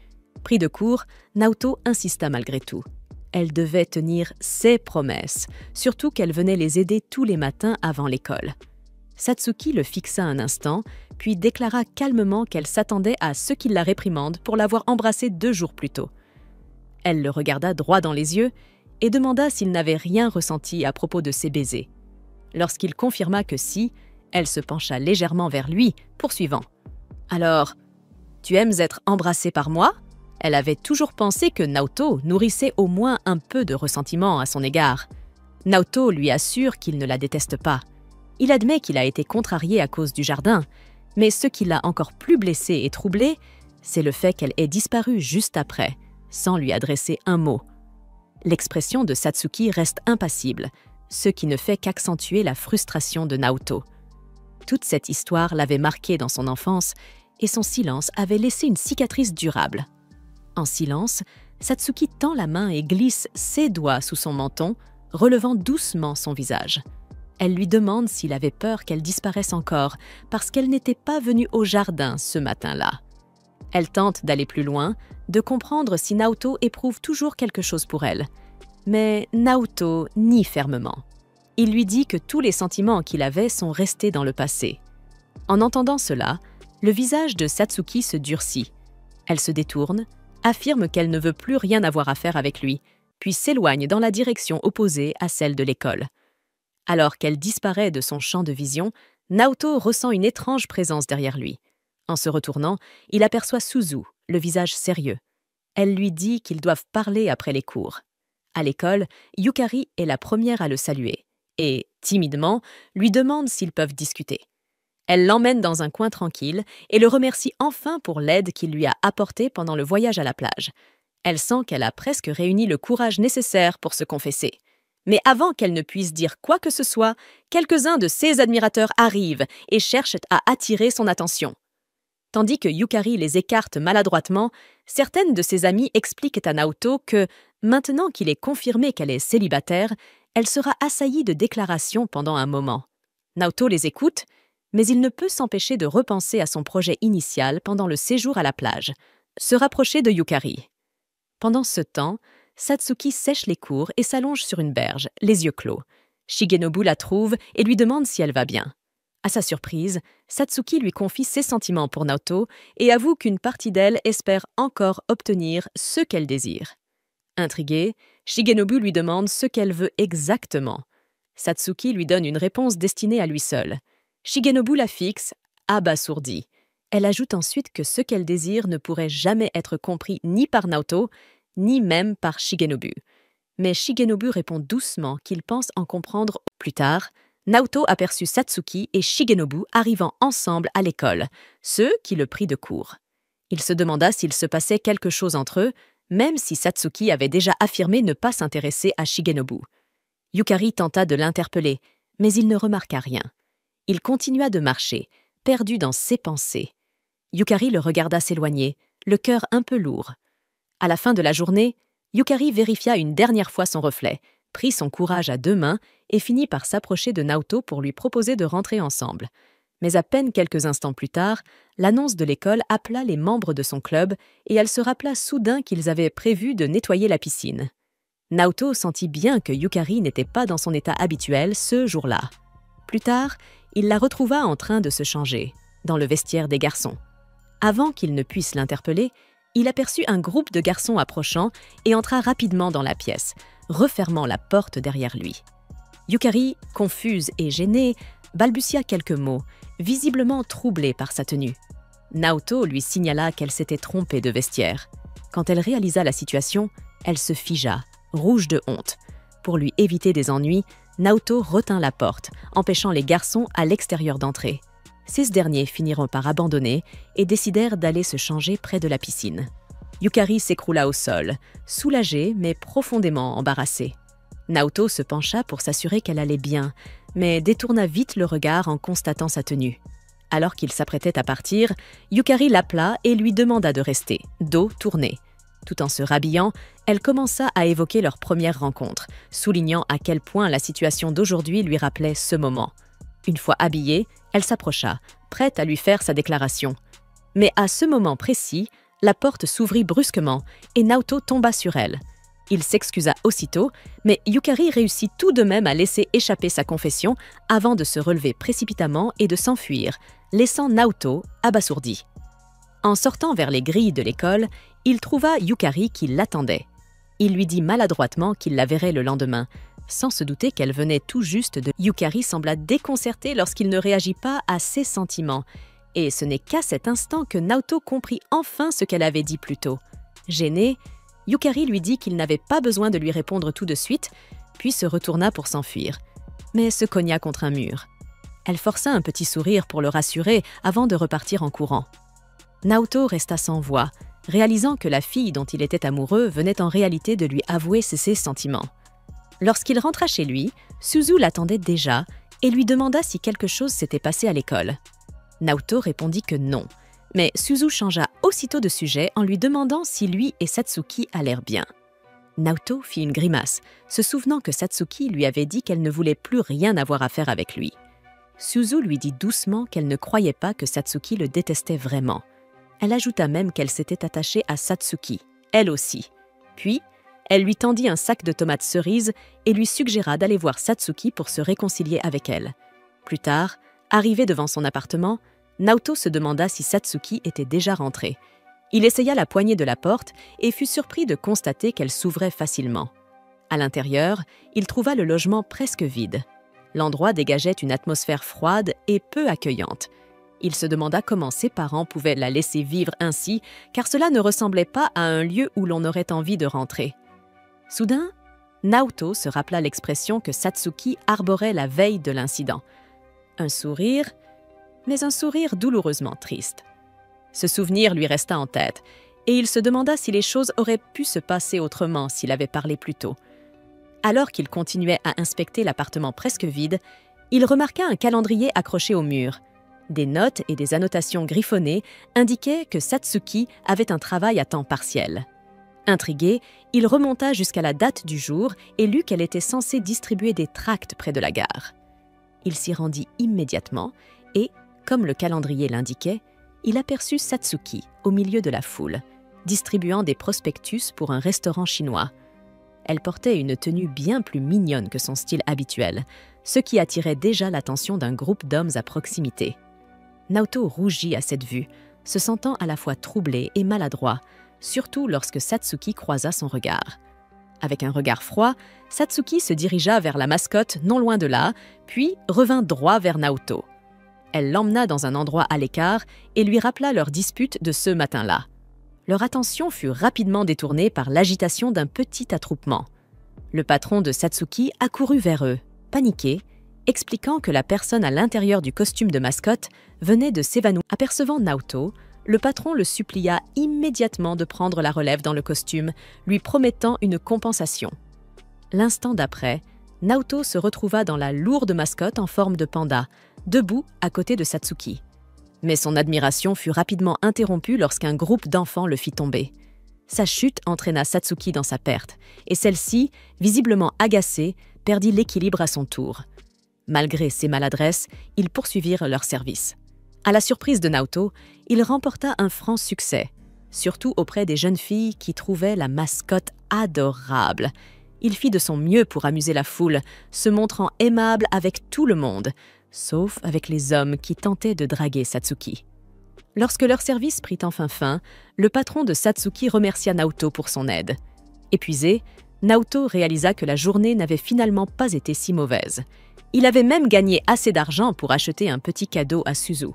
Pris de court, Naoto insista malgré tout. Elle devait tenir ses promesses, surtout qu'elle venait les aider tous les matins avant l'école. Satsuki le fixa un instant, puis déclara calmement qu'elle s'attendait à ce qu'il la réprimande pour l'avoir embrassée 2 jours plus tôt. Elle le regarda droit dans les yeux et demanda s'il n'avait rien ressenti à propos de ses baisers. Lorsqu'il confirma que si, elle se pencha légèrement vers lui, poursuivant. « Alors, tu aimes être embrassée par moi ?» Elle avait toujours pensé que Naoto nourrissait au moins un peu de ressentiment à son égard. Naoto lui assure qu'il ne la déteste pas. Il admet qu'il a été contrarié à cause du jardin, mais ce qui l'a encore plus blessé et troublé, c'est le fait qu'elle ait disparu juste après, sans lui adresser un mot. L'expression de Satsuki reste impassible, ce qui ne fait qu'accentuer la frustration de Naoto. Toute cette histoire l'avait marqué dans son enfance et son silence avait laissé une cicatrice durable. En silence, Satsuki tend la main et glisse ses doigts sous son menton, relevant doucement son visage. Elle lui demande s'il avait peur qu'elle disparaisse encore, parce qu'elle n'était pas venue au jardin ce matin-là. Elle tente d'aller plus loin, de comprendre si Naoto éprouve toujours quelque chose pour elle. Mais Naoto nie fermement. Il lui dit que tous les sentiments qu'il avait sont restés dans le passé. En entendant cela, le visage de Satsuki se durcit. Elle se détourne, affirme qu'elle ne veut plus rien avoir à faire avec lui, puis s'éloigne dans la direction opposée à celle de l'école. Alors qu'elle disparaît de son champ de vision, Naoto ressent une étrange présence derrière lui. En se retournant, il aperçoit Suzu, le visage sérieux. Elle lui dit qu'ils doivent parler après les cours. À l'école, Yukari est la première à le saluer et, timidement, lui demande s'ils peuvent discuter. Elle l'emmène dans un coin tranquille et le remercie enfin pour l'aide qu'il lui a apportée pendant le voyage à la plage. Elle sent qu'elle a presque réuni le courage nécessaire pour se confesser. Mais avant qu'elle ne puisse dire quoi que ce soit, quelques-uns de ses admirateurs arrivent et cherchent à attirer son attention. Tandis que Yukari les écarte maladroitement, certaines de ses amies expliquent à Naoto que, maintenant qu'il est confirmé qu'elle est célibataire, elle sera assaillie de déclarations pendant un moment. Naoto les écoute, mais il ne peut s'empêcher de repenser à son projet initial pendant le séjour à la plage, se rapprocher de Yukari. Pendant ce temps, Satsuki sèche les cours et s'allonge sur une berge, les yeux clos. Shigenobu la trouve et lui demande si elle va bien. À sa surprise, Satsuki lui confie ses sentiments pour Naoto et avoue qu'une partie d'elle espère encore obtenir ce qu'elle désire. Intrigué, Shigenobu lui demande ce qu'elle veut exactement. Satsuki lui donne une réponse destinée à lui seul. Shigenobu la fixe, abasourdi. Elle ajoute ensuite que ce qu'elle désire ne pourrait jamais être compris ni par Naoto, ni même par Shigenobu. Mais Shigenobu répond doucement qu'il pense en comprendre. Plus tard, Naoto aperçut Satsuki et Shigenobu arrivant ensemble à l'école, ce qui le prit de court. Il se demanda s'il se passait quelque chose entre eux, même si Satsuki avait déjà affirmé ne pas s'intéresser à Shigenobu. Yukari tenta de l'interpeller, mais il ne remarqua rien. Il continua de marcher, perdu dans ses pensées. Yukari le regarda s'éloigner, le cœur un peu lourd. À la fin de la journée, Yukari vérifia une dernière fois son reflet, prit son courage à deux mains et finit par s'approcher de Naoto pour lui proposer de rentrer ensemble. Mais à peine quelques instants plus tard, l'annonce de l'école appela les membres de son club et elle se rappela soudain qu'ils avaient prévu de nettoyer la piscine. Naoto sentit bien que Yukari n'était pas dans son état habituel ce jour-là. Plus tard, il la retrouva en train de se changer, dans le vestiaire des garçons. Avant qu'il ne puisse l'interpeller, il aperçut un groupe de garçons approchant et entra rapidement dans la pièce, refermant la porte derrière lui. Yukari, confuse et gênée, balbutia quelques mots, visiblement troublée par sa tenue. Naoto lui signala qu'elle s'était trompée de vestiaire. Quand elle réalisa la situation, elle se figea, rouge de honte. Pour lui éviter des ennuis, Naoto retint la porte, empêchant les garçons à l'extérieur d'entrer. Ces derniers finiront par abandonner et décidèrent d'aller se changer près de la piscine. Yukari s'écroula au sol, soulagée mais profondément embarrassée. Naoto se pencha pour s'assurer qu'elle allait bien, mais détourna vite le regard en constatant sa tenue. Alors qu'il s'apprêtait à partir, Yukari l'appela et lui demanda de rester, dos tourné. Tout en se rhabillant, elle commença à évoquer leur première rencontre, soulignant à quel point la situation d'aujourd'hui lui rappelait ce moment. Une fois habillée, elle s'approcha, prête à lui faire sa déclaration. Mais à ce moment précis, la porte s'ouvrit brusquement et Naoto tomba sur elle. Il s'excusa aussitôt, mais Yukari réussit tout de même à laisser échapper sa confession avant de se relever précipitamment et de s'enfuir, laissant Naoto abasourdi. En sortant vers les grilles de l'école, il trouva Yukari qui l'attendait. Il lui dit maladroitement qu'il la verrait le lendemain, sans se douter qu'elle venait tout juste de... Yukari sembla déconcertée lorsqu'il ne réagit pas à ses sentiments, et ce n'est qu'à cet instant que Naoto comprit enfin ce qu'elle avait dit plus tôt. Gêné, Yukari lui dit qu'il n'avait pas besoin de lui répondre tout de suite, puis se retourna pour s'enfuir, mais se cogna contre un mur. Elle força un petit sourire pour le rassurer avant de repartir en courant. Naoto resta sans voix, réalisant que la fille dont il était amoureux venait en réalité de lui avouer ses sentiments. Lorsqu'il rentra chez lui, Suzu l'attendait déjà et lui demanda si quelque chose s'était passé à l'école. Naoto répondit que non, mais Suzu changea aussitôt de sujet en lui demandant si lui et Satsuki allèrent bien. Naoto fit une grimace, se souvenant que Satsuki lui avait dit qu'elle ne voulait plus rien avoir à faire avec lui. Suzu lui dit doucement qu'elle ne croyait pas que Satsuki le détestait vraiment. Elle ajouta même qu'elle s'était attachée à Satsuki, elle aussi. Puis, elle lui tendit un sac de tomates cerises et lui suggéra d'aller voir Satsuki pour se réconcilier avec elle. Plus tard, arrivé devant son appartement, Naoto se demanda si Satsuki était déjà rentrée. Il essaya la poignée de la porte et fut surpris de constater qu'elle s'ouvrait facilement. À l'intérieur, il trouva le logement presque vide. L'endroit dégageait une atmosphère froide et peu accueillante. Il se demanda comment ses parents pouvaient la laisser vivre ainsi, car cela ne ressemblait pas à un lieu où l'on aurait envie de rentrer. Soudain, Naoto se rappela l'expression que Satsuki arborait la veille de l'incident. Un sourire, mais un sourire douloureusement triste. Ce souvenir lui resta en tête, et il se demanda si les choses auraient pu se passer autrement s'il avait parlé plus tôt. Alors qu'il continuait à inspecter l'appartement presque vide, il remarqua un calendrier accroché au mur. Des notes et des annotations griffonnées indiquaient que Satsuki avait un travail à temps partiel. Intrigué, il remonta jusqu'à la date du jour et lut qu'elle était censée distribuer des tracts près de la gare. Il s'y rendit immédiatement et, comme le calendrier l'indiquait, il aperçut Satsuki au milieu de la foule, distribuant des prospectus pour un restaurant chinois. Elle portait une tenue bien plus mignonne que son style habituel, ce qui attirait déjà l'attention d'un groupe d'hommes à proximité. Naoto rougit à cette vue, se sentant à la fois troublé et maladroit, surtout lorsque Satsuki croisa son regard. Avec un regard froid, Satsuki se dirigea vers la mascotte non loin de là, puis revint droit vers Naoto. Elle l'emmena dans un endroit à l'écart et lui rappela leur dispute de ce matin-là. Leur attention fut rapidement détournée par l'agitation d'un petit attroupement. Le patron de Satsuki accourut vers eux, paniqué, expliquant que la personne à l'intérieur du costume de mascotte venait de s'évanouir. Apercevant Naoto, le patron le supplia immédiatement de prendre la relève dans le costume, lui promettant une compensation. L'instant d'après, Naoto se retrouva dans la lourde mascotte en forme de panda, debout à côté de Satsuki. Mais son admiration fut rapidement interrompue lorsqu'un groupe d'enfants le fit tomber. Sa chute entraîna Satsuki dans sa perte, et celle-ci, visiblement agacée, perdit l'équilibre à son tour. Malgré ses maladresses, ils poursuivirent leur service. À la surprise de Naoto, il remporta un franc succès, surtout auprès des jeunes filles qui trouvaient la mascotte adorable. Il fit de son mieux pour amuser la foule, se montrant aimable avec tout le monde, sauf avec les hommes qui tentaient de draguer Satsuki. Lorsque leur service prit enfin fin, le patron de Satsuki remercia Naoto pour son aide. Épuisé, Naoto réalisa que la journée n'avait finalement pas été si mauvaise. Il avait même gagné assez d'argent pour acheter un petit cadeau à Suzu.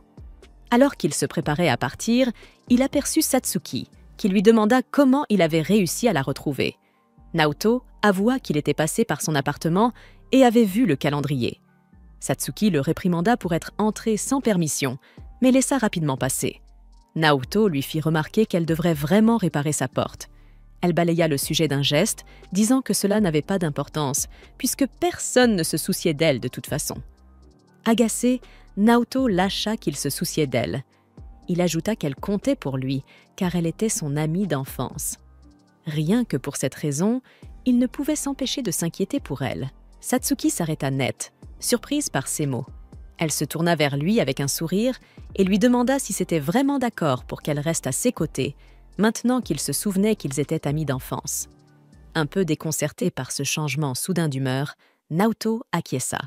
Alors qu'il se préparait à partir, il aperçut Satsuki, qui lui demanda comment il avait réussi à la retrouver. Naoto avoua qu'il était passé par son appartement et avait vu le calendrier. Satsuki le réprimanda pour être entré sans permission, mais laissa rapidement passer. Naoto lui fit remarquer qu'elle devrait vraiment réparer sa porte. Elle balaya le sujet d'un geste, disant que cela n'avait pas d'importance, puisque personne ne se souciait d'elle de toute façon. Agacé, Naoto lâcha qu'il se souciait d'elle. Il ajouta qu'elle comptait pour lui, car elle était son amie d'enfance. Rien que pour cette raison, il ne pouvait s'empêcher de s'inquiéter pour elle. Satsuki s'arrêta net, surprise par ces mots. Elle se tourna vers lui avec un sourire et lui demanda si c'était vraiment d'accord pour qu'elle reste à ses côtés, maintenant qu'il se souvenait qu'ils étaient amis d'enfance. Un peu déconcerté par ce changement soudain d'humeur, Naoto acquiesça.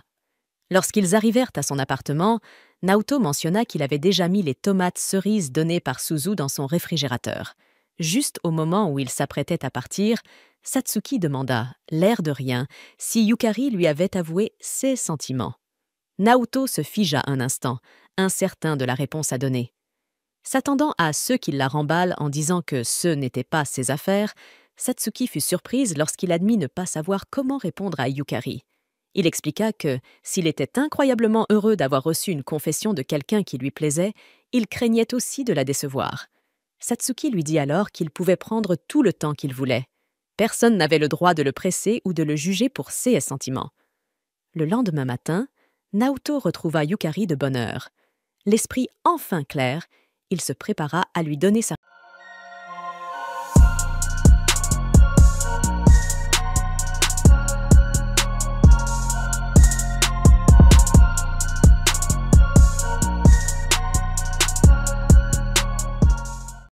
Lorsqu'ils arrivèrent à son appartement, Naoto mentionna qu'il avait déjà mis les tomates cerises données par Suzu dans son réfrigérateur. Juste au moment où il s'apprêtait à partir, Satsuki demanda, l'air de rien, si Yukari lui avait avoué ses sentiments. Naoto se figea un instant, incertain de la réponse à donner. S'attendant à ceux qui la remballent en disant que ce n'était pas ses affaires, Satsuki fut surprise lorsqu'il admit ne pas savoir comment répondre à Yukari. Il expliqua que, s'il était incroyablement heureux d'avoir reçu une confession de quelqu'un qui lui plaisait, il craignait aussi de la décevoir. Satsuki lui dit alors qu'il pouvait prendre tout le temps qu'il voulait. Personne n'avait le droit de le presser ou de le juger pour ses sentiments. Le lendemain matin, Naoto retrouva Yukari de bonne heure. L'esprit enfin clair, il se prépara à lui donner sa